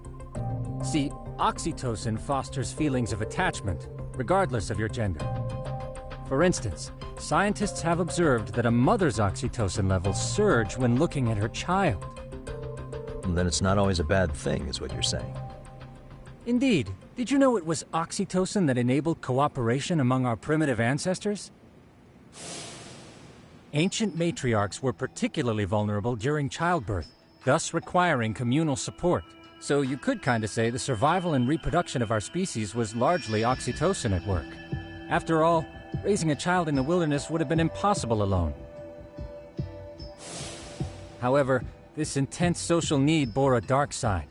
See, oxytocin fosters feelings of attachment, regardless of your gender. For instance, scientists have observed that a mother's oxytocin levels surge when looking at her child. Then it's not always a bad thing, is what you're saying. Indeed. Did you know it was oxytocin that enabled cooperation among our primitive ancestors? Ancient matriarchs were particularly vulnerable during childbirth, thus requiring communal support. So you could kinda say the survival and reproduction of our species was largely oxytocin at work. After all, raising a child in the wilderness would have been impossible alone. However, this intense social need bore a dark side.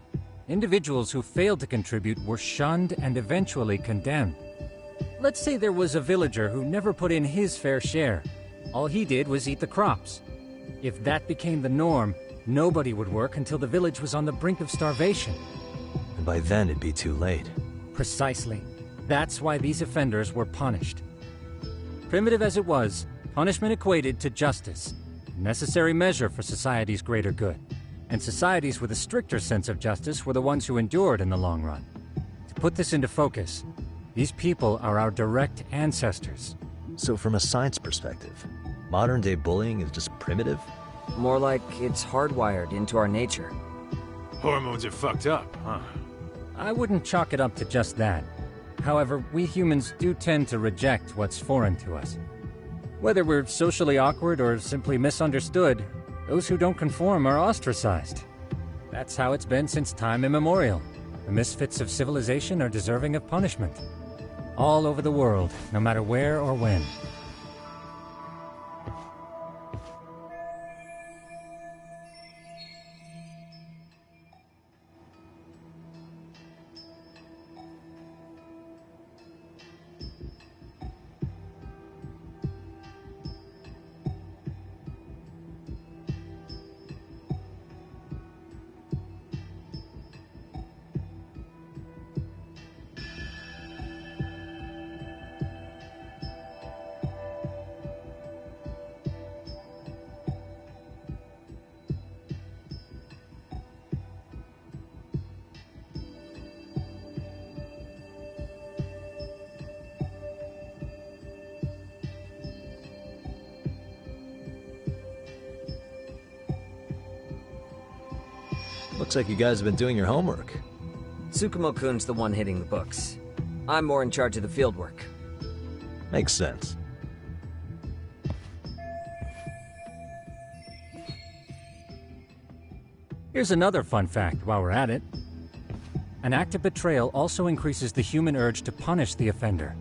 Individuals who failed to contribute were shunned and eventually condemned. Let's say there was a villager who never put in his fair share. All he did was eat the crops. If that became the norm, nobody would work until the village was on the brink of starvation. And by then it'd be too late. Precisely. That's why these offenders were punished. Primitive as it was, punishment equated to justice, a necessary measure for society's greater good. And societies with a stricter sense of justice were the ones who endured in the long run. To put this into focus, these people are our direct ancestors. So from a science perspective, modern-day bullying is just primitive? More like it's hardwired into our nature. Hormones are fucked up, huh? I wouldn't chalk it up to just that. However, we humans do tend to reject what's foreign to us. Whether we're socially awkward or simply misunderstood, those who don't conform are ostracized. That's how it's been since time immemorial. The misfits of civilization are deserving of punishment. All over the world, no matter where or when. Looks like you guys have been doing your homework. Tsukumo-kun's the one hitting the books. I'm more in charge of the fieldwork. Makes sense. Here's another fun fact while we're at it. An act of betrayal also increases the human urge to punish the offender.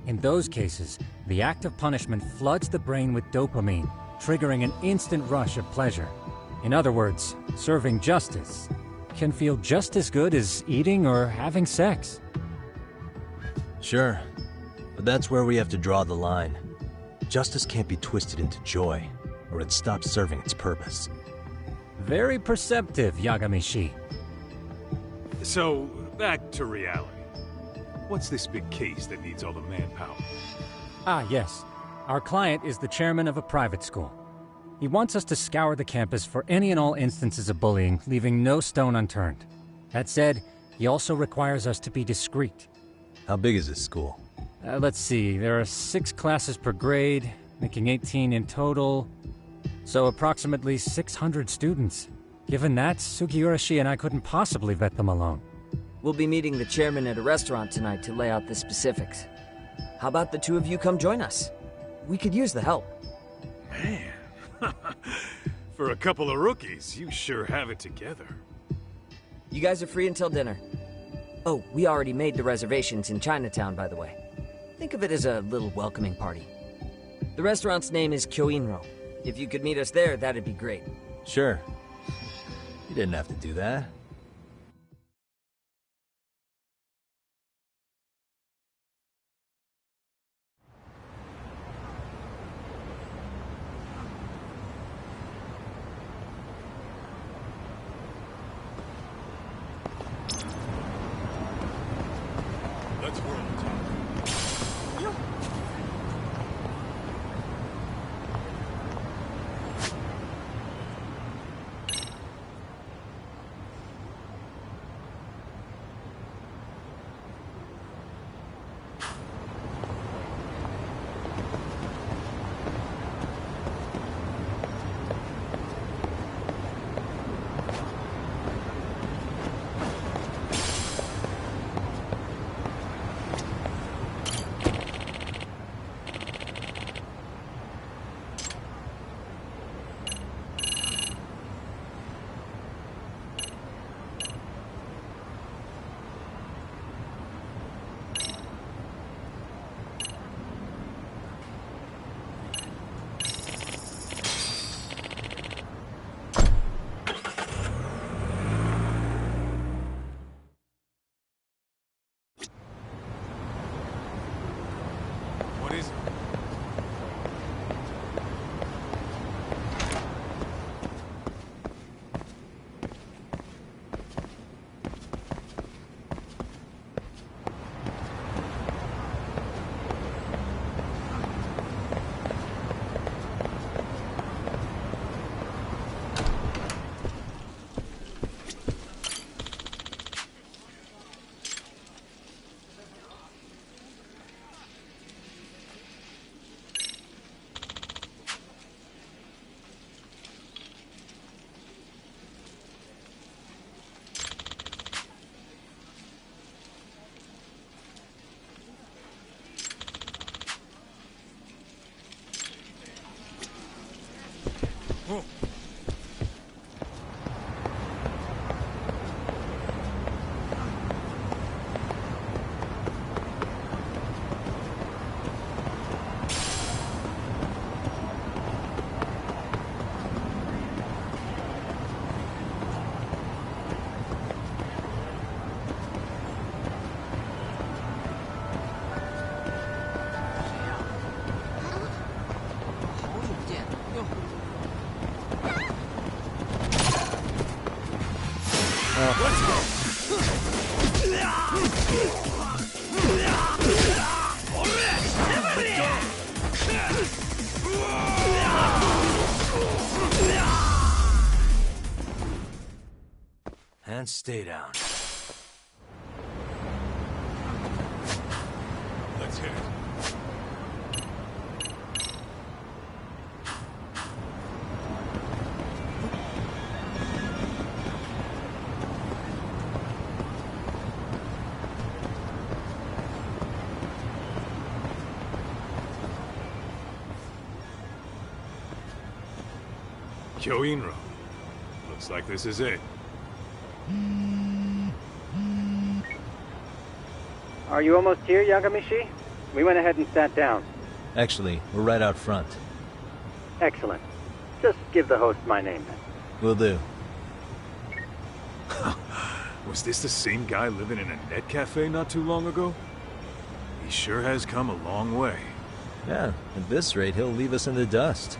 In those cases, the act of punishment floods the brain with dopamine, triggering an instant rush of pleasure. In other words, serving justice can feel just as good as eating or having sex. Sure, but that's where we have to draw the line. Justice can't be twisted into joy, or it stops serving its purpose. Very perceptive, Yagami-shi. So, back to reality. What's this big case that needs all the manpower? Ah, yes. Our client is the chairman of a private school. He wants us to scour the campus for any and all instances of bullying, leaving no stone unturned. That said, he also requires us to be discreet. How big is this school? Let's see, there are 6 classes per grade, making 18 in total. So approximately 600 students. Given that, Sugiurashi and I couldn't possibly vet them alone. We'll be meeting the chairman at a restaurant tonight to lay out the specifics. How about the two of you come join us? We could use the help. Man. For a couple of rookies, you sure have it together. You guys are free until dinner. Oh, we already made the reservations in Chinatown, by the way. Think of it as a little welcoming party. The restaurant's name is Kyoinro. If you could meet us there, that'd be great. Sure. You didn't have to do that. Let's roll. And stay down. Let's hit it. Kyoinro. Looks like this is it. Are you almost here, Yagamishi? We went ahead and sat down. Actually, we're right out front. Excellent. Just give the host my name then. Will do. Was this the same guy living in a net cafe not too long ago? He sure has come a long way. Yeah, at this rate, he'll leave us in the dust.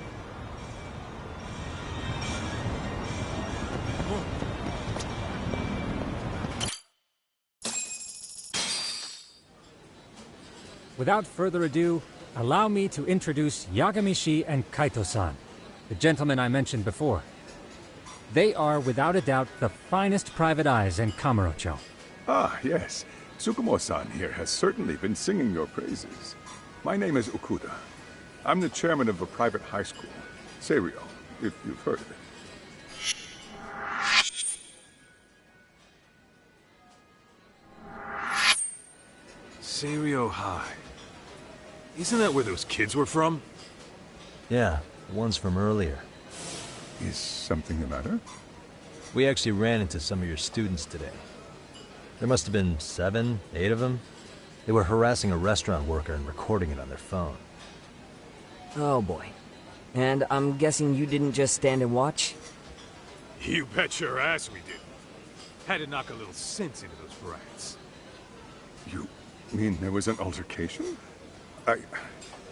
Without further ado, allow me to introduce Yagamishi and Kaito-san, the gentlemen I mentioned before. They are, without a doubt, the finest private eyes in Kamurocho. Ah, yes. Tsukumo-san here has certainly been singing your praises. My name is Okuda. I'm the chairman of a private high school, Seiryo, if you've heard of it. Seiryo High. Isn't that where those kids were from? Yeah, the ones from earlier. Is something the matter? We actually ran into some of your students today. There must have been 7, 8 of them. They were harassing a restaurant worker and recording it on their phone. Oh boy. And I'm guessing you didn't just stand and watch? You bet your ass we did. Had to knock a little sense into those brats. You mean there was an altercation?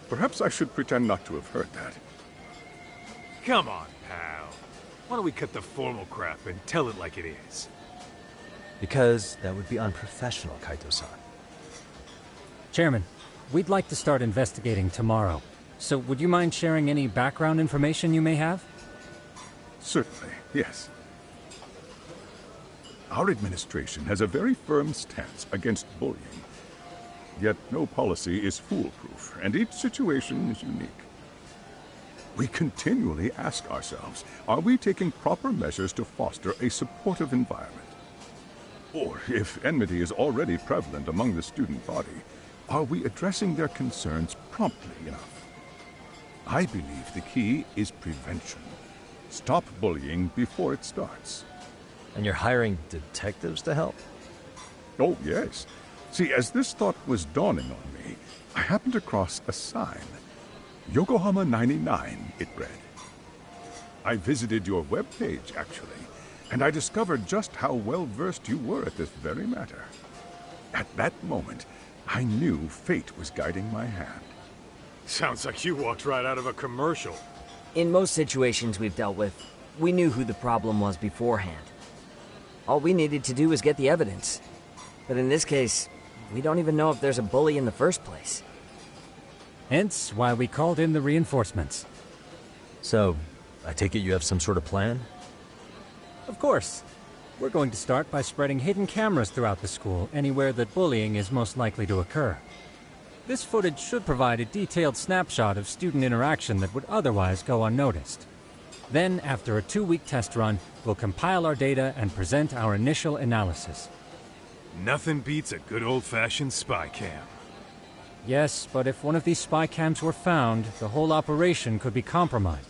Perhaps I should pretend not to have heard that. Come on, pal. Why don't we cut the formal crap and tell it like it is? Because that would be unprofessional, Kaito-san. Chairman, we'd like to start investigating tomorrow. So would you mind sharing any background information you may have? Certainly, yes. Our administration has a very firm stance against bullying. Yet no policy is foolproof, and each situation is unique. We continually ask ourselves, are we taking proper measures to foster a supportive environment? Or, if enmity is already prevalent among the student body, are we addressing their concerns promptly enough? I believe the key is prevention. Stop bullying before it starts. And you're hiring detectives to help? Oh, yes. See, as this thought was dawning on me, I happened across a sign. Yokohama 99, it read. I visited your webpage, actually, and I discovered just how well-versed you were at this very matter. At that moment, I knew fate was guiding my hand. Sounds like you walked right out of a commercial. In most situations we've dealt with, we knew who the problem was beforehand. All we needed to do was get the evidence. But in this case, we don't even know if there's a bully in the first place. Hence why we called in the reinforcements. So, I take it you have some sort of plan? Of course. We're going to start by spreading hidden cameras throughout the school, anywhere that bullying is most likely to occur. This footage should provide a detailed snapshot of student interaction that would otherwise go unnoticed. Then, after a 2-week test run, we'll compile our data and present our initial analysis. Nothing beats a good old-fashioned spy cam. Yes, but if one of these spy cams were found, the whole operation could be compromised.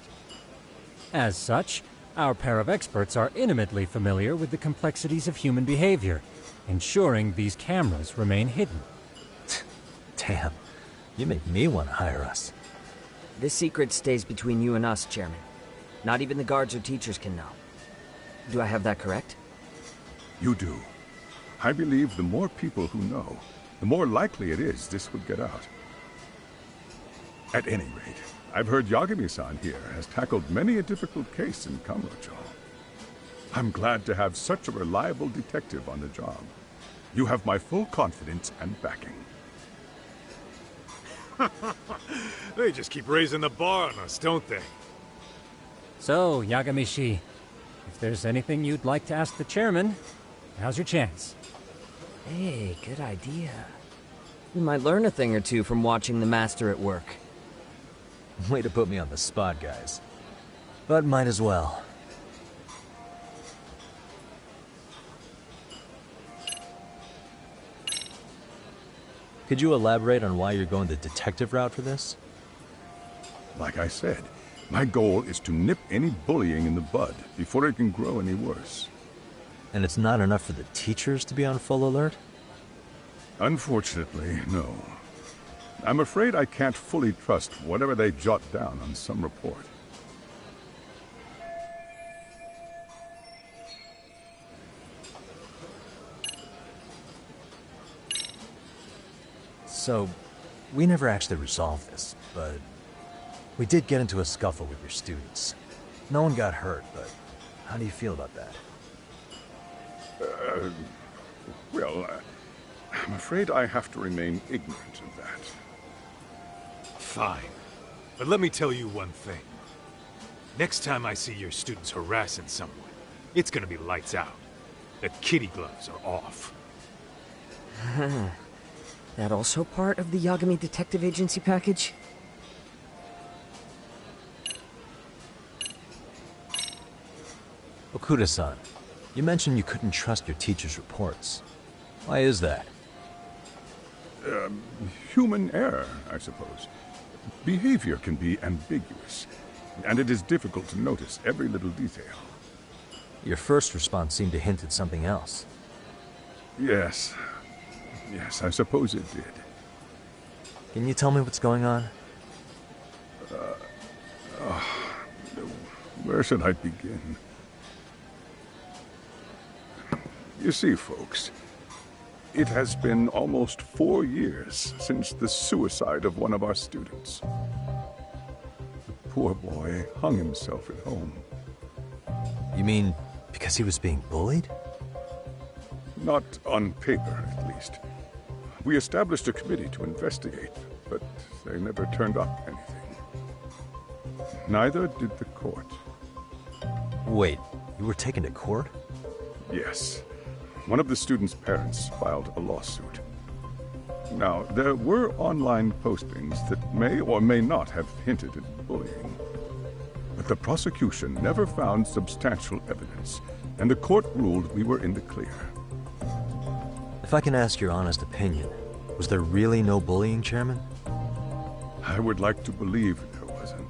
As such, our pair of experts are intimately familiar with the complexities of human behavior, ensuring these cameras remain hidden. Damn, you make me want to hire us. This secret stays between you and us, Chairman. Not even the guards or teachers can know. Do I have that correct? You do. I believe the more people who know, the more likely it is this would get out. At any rate, I've heard Yagami-san here has tackled many a difficult case in Kamurocho. I'm glad to have such a reliable detective on the job. You have my full confidence and backing. They just keep raising the bar on us, don't they? So, Yagami-shi, if there's anything you'd like to ask the chairman, now's your chance. Hey, good idea. We might learn a thing or two from watching the master at work. Way to put me on the spot, guys. But might as well. Could you elaborate on why you're going the detective route for this? Like I said, my goal is to nip any bullying in the bud before it can grow any worse. And it's not enough for the teachers to be on full alert? Unfortunately, no. I'm afraid I can't fully trust whatever they jot down on some report. So, we never actually resolved this, but we did get into a scuffle with your students. No one got hurt, but how do you feel about that? I'm afraid I have to remain ignorant of that. Fine. But let me tell you one thing. Next time I see your students harassing someone, it's gonna be lights out. The kitty gloves are off. That also part of the Yagami Detective Agency package? Okuda-san, you mentioned you couldn't trust your teacher's reports. Why is that? Human error, I suppose. Behavior can be ambiguous, and it is difficult to notice every little detail. Your first response seemed to hint at something else. Yes. Yes, I suppose it did. Can you tell me what's going on? Where should I begin? You see, folks, it has been almost 4 years since the suicide of one of our students. The poor boy hung himself at home. You mean because he was being bullied? Not on paper, at least. We established a committee to investigate, but they never turned up anything. Neither did the court. Wait, you were taken to court? Yes. One of the students' parents filed a lawsuit. Now, there were online postings that may or may not have hinted at bullying. But the prosecution never found substantial evidence, and the court ruled we were in the clear. If I can ask your honest opinion, was there really no bullying, Chairman? I would like to believe there wasn't.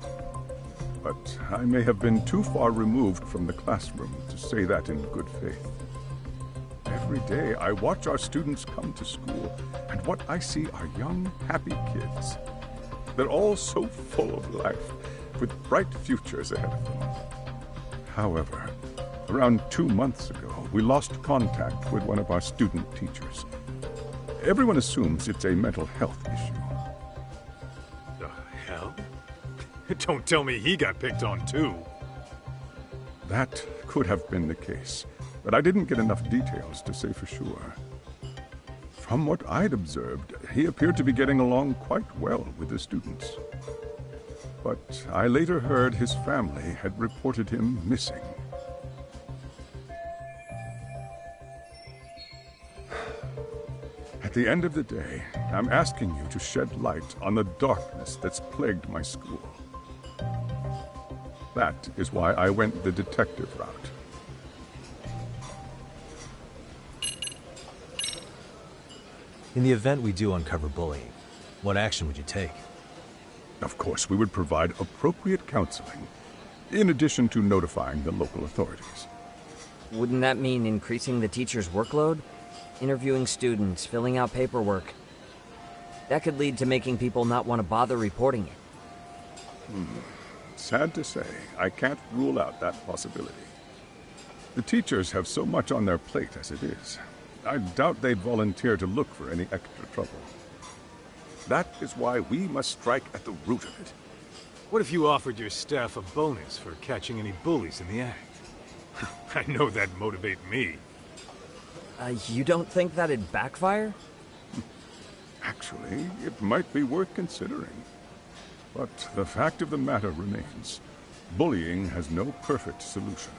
But I may have been too far removed from the classroom to say that in good faith. Every day I watch our students come to school, and what I see are young, happy kids. They're all so full of life, with bright futures ahead of them. However, around 2 months ago, we lost contact with one of our student teachers. Everyone assumes it's a mental health issue. The hell? Don't tell me he got picked on too. That could have been the case, but I didn't get enough details to say for sure. From what I'd observed, he appeared to be getting along quite well with the students. But I later heard his family had reported him missing. At the end of the day, I'm asking you to shed light on the darkness that's plagued my school. That is why I went the detective route. In the event we do uncover bullying, what action would you take? Of course, we would provide appropriate counseling. in addition to notifying the local authorities. Wouldn't that mean increasing the teacher's workload? Interviewing students, filling out paperwork. That could lead to making people not want to bother reporting it. Sad to say, I can't rule out that possibility. The teachers have so much on their plate as it is. I doubt they'd volunteer to look for any extra trouble. That is why we must strike at the root of it. What if you offered your staff a bonus for catching any bullies in the act? I know that'd motivate me. You don't think that'd backfire? Actually, it might be worth considering. But the fact of the matter remains, bullying has no perfect solution.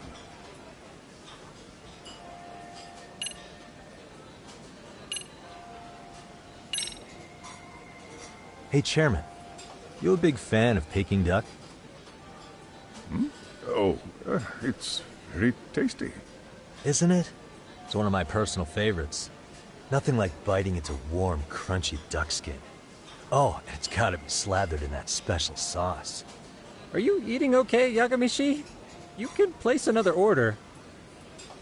Hey, Chairman. You a big fan of Peking duck? Oh, it's very tasty. Isn't it? It's one of my personal favorites. Nothing like biting into warm, crunchy duck skin. Oh, and it's gotta be slathered in that special sauce. Are you eating okay, Yagamishi? You can place another order.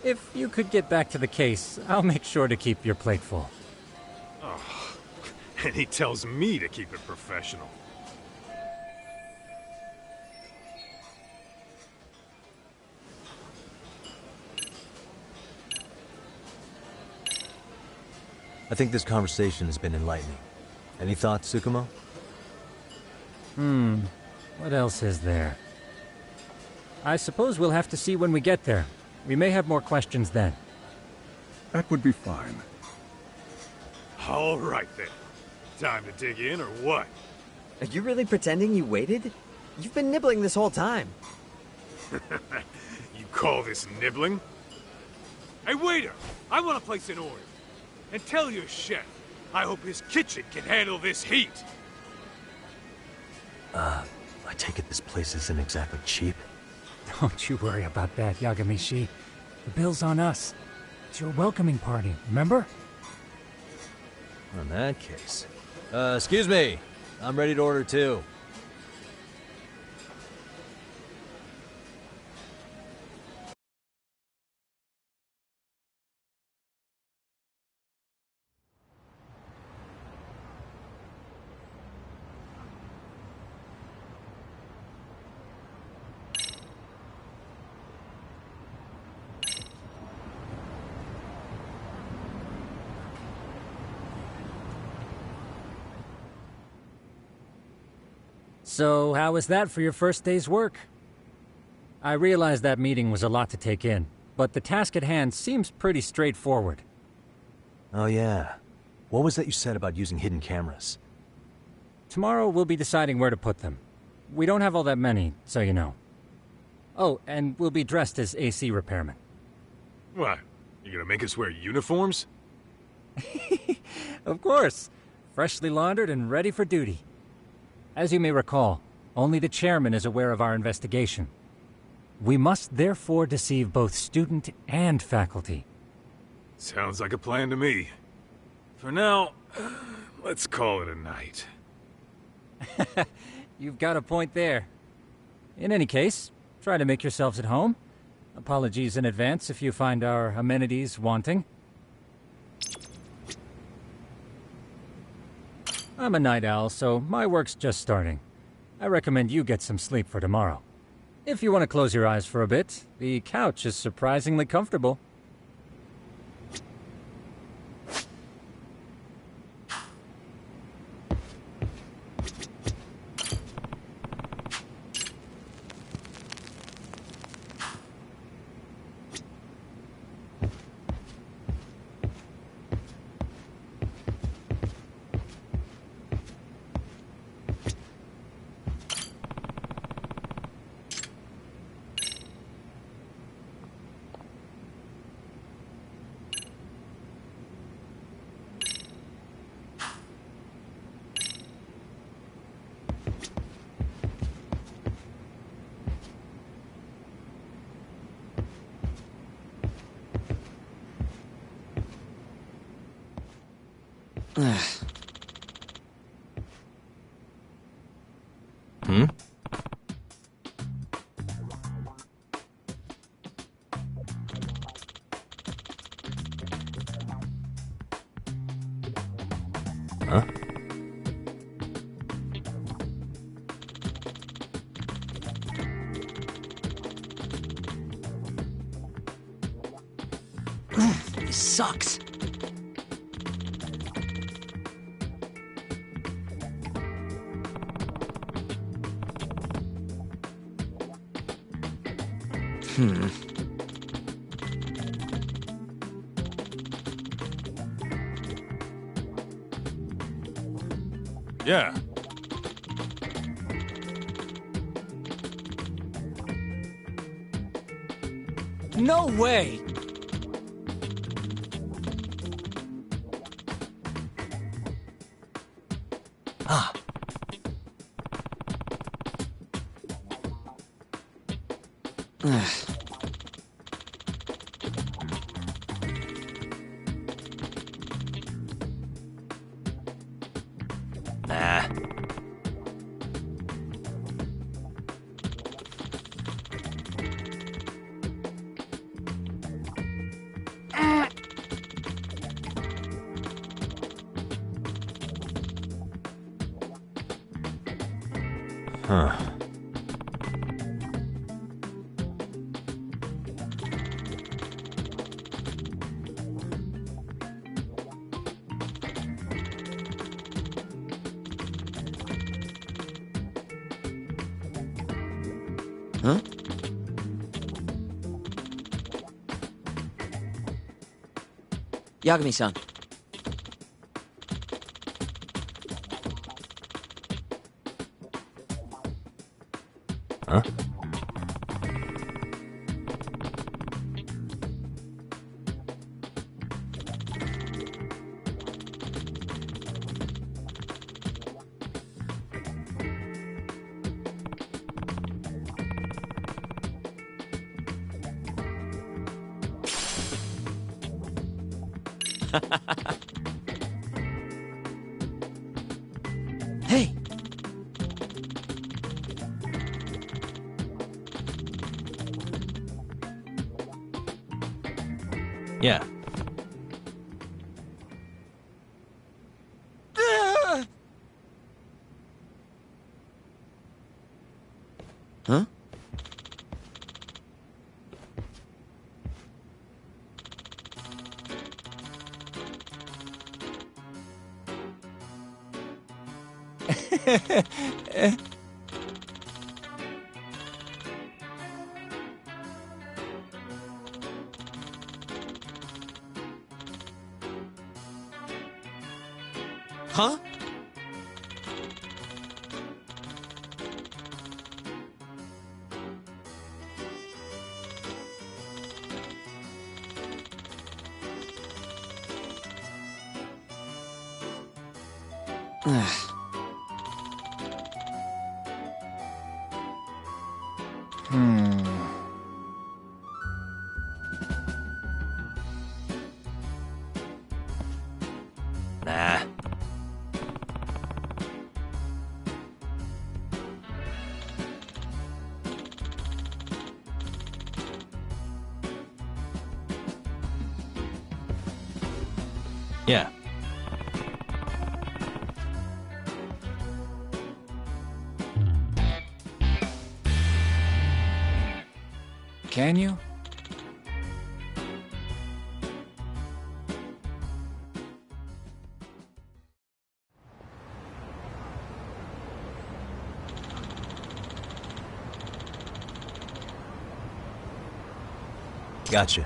If you could get back to the case, I'll make sure to keep your plate full. Oh, and he tells me to keep it professional. I think this conversation has been enlightening. Any thoughts, Tsukumo? What else is there? I suppose we'll have to see when we get there. We may have more questions then. That would be fine. All right then. Time to dig in or what? Are you really pretending you waited? You've been nibbling this whole time. You call this nibbling? Hey waiter, I want to place an order. And tell your chef, I hope his kitchen can handle this heat. I take it this place isn't exactly cheap? Don't you worry about that, Yagamishi. The bill's on us. It's your welcoming party, remember? In that case. Excuse me. I'm ready to order too. So, how was that for your first day's work? I realize that meeting was a lot to take in, but the task at hand seems pretty straightforward. Oh yeah. What was that you said about using hidden cameras? Tomorrow we'll be deciding where to put them. We don't have all that many, so you know. Oh, and we'll be dressed as AC repairmen. What? You gonna make us wear uniforms? Of course. Freshly laundered and ready for duty. As you may recall, only the chairman is aware of our investigation. We must therefore deceive both student and faculty. Sounds like a plan to me. For now, let's call it a night. You've got a point there. In any case, try to make yourselves at home. Apologies in advance if you find our amenities wanting. I'm a night owl, so my work's just starting. I recommend you get some sleep for tomorrow. If you want to close your eyes for a bit, the couch is surprisingly comfortable. This sucks. Yeah. No way! Ah. Nah. Huh. Huh? Yagami-san. Huh? Hey! Yeah. Huh? Huh? Nah. Yeah. Can you? Gotcha.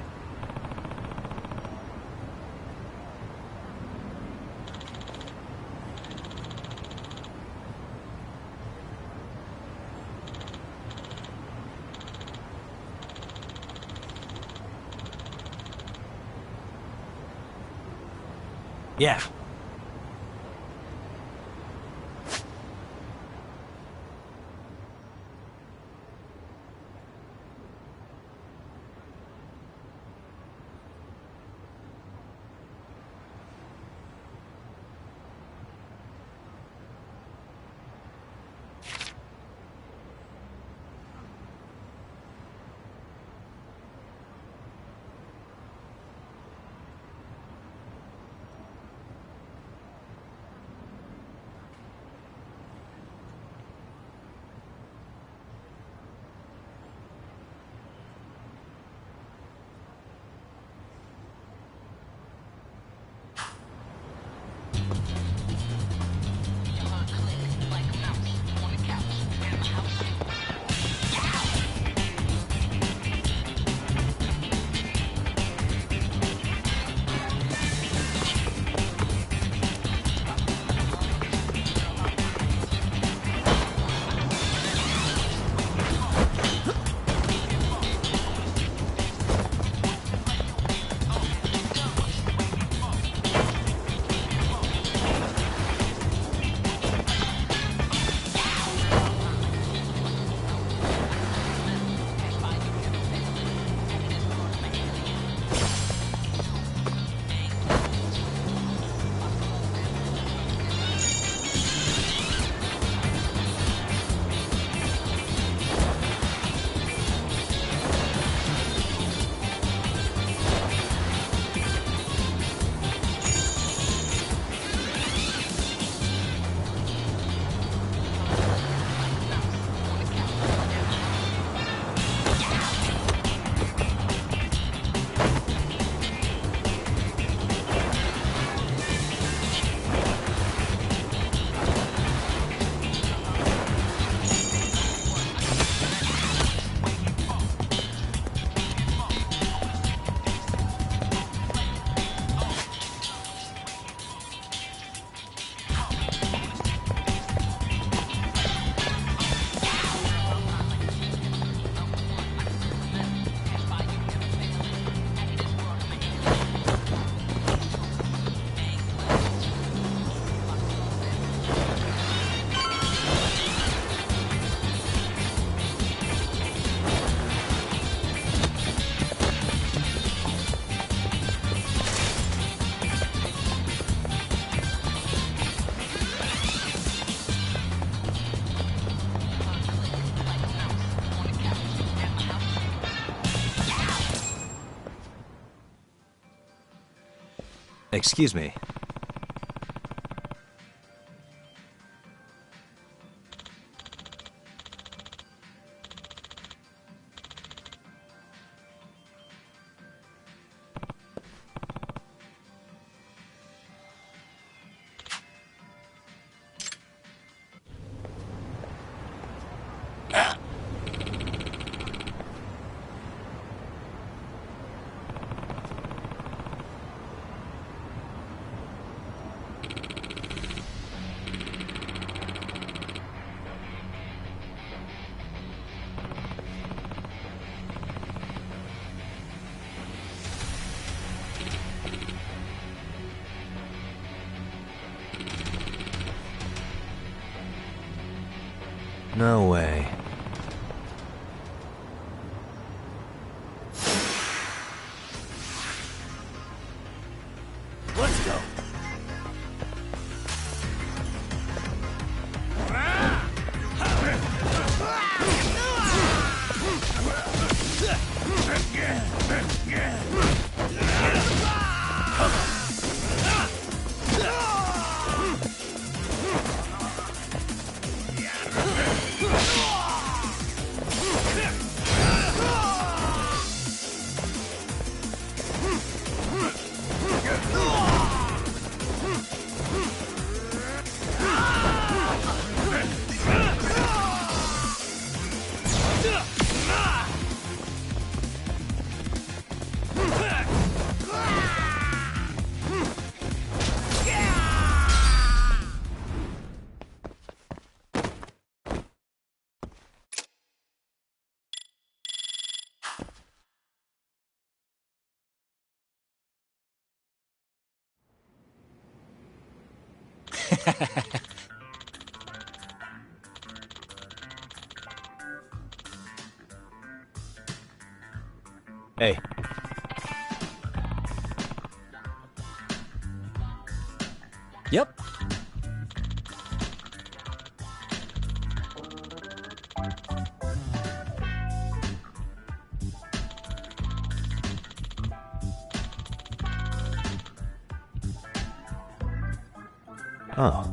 Yeah. Excuse me. No way. Let's go. Hey. Yep. Oh.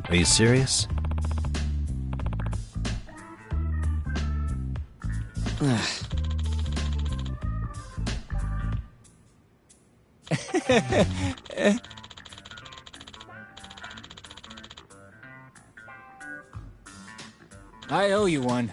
Are you serious? I owe you one.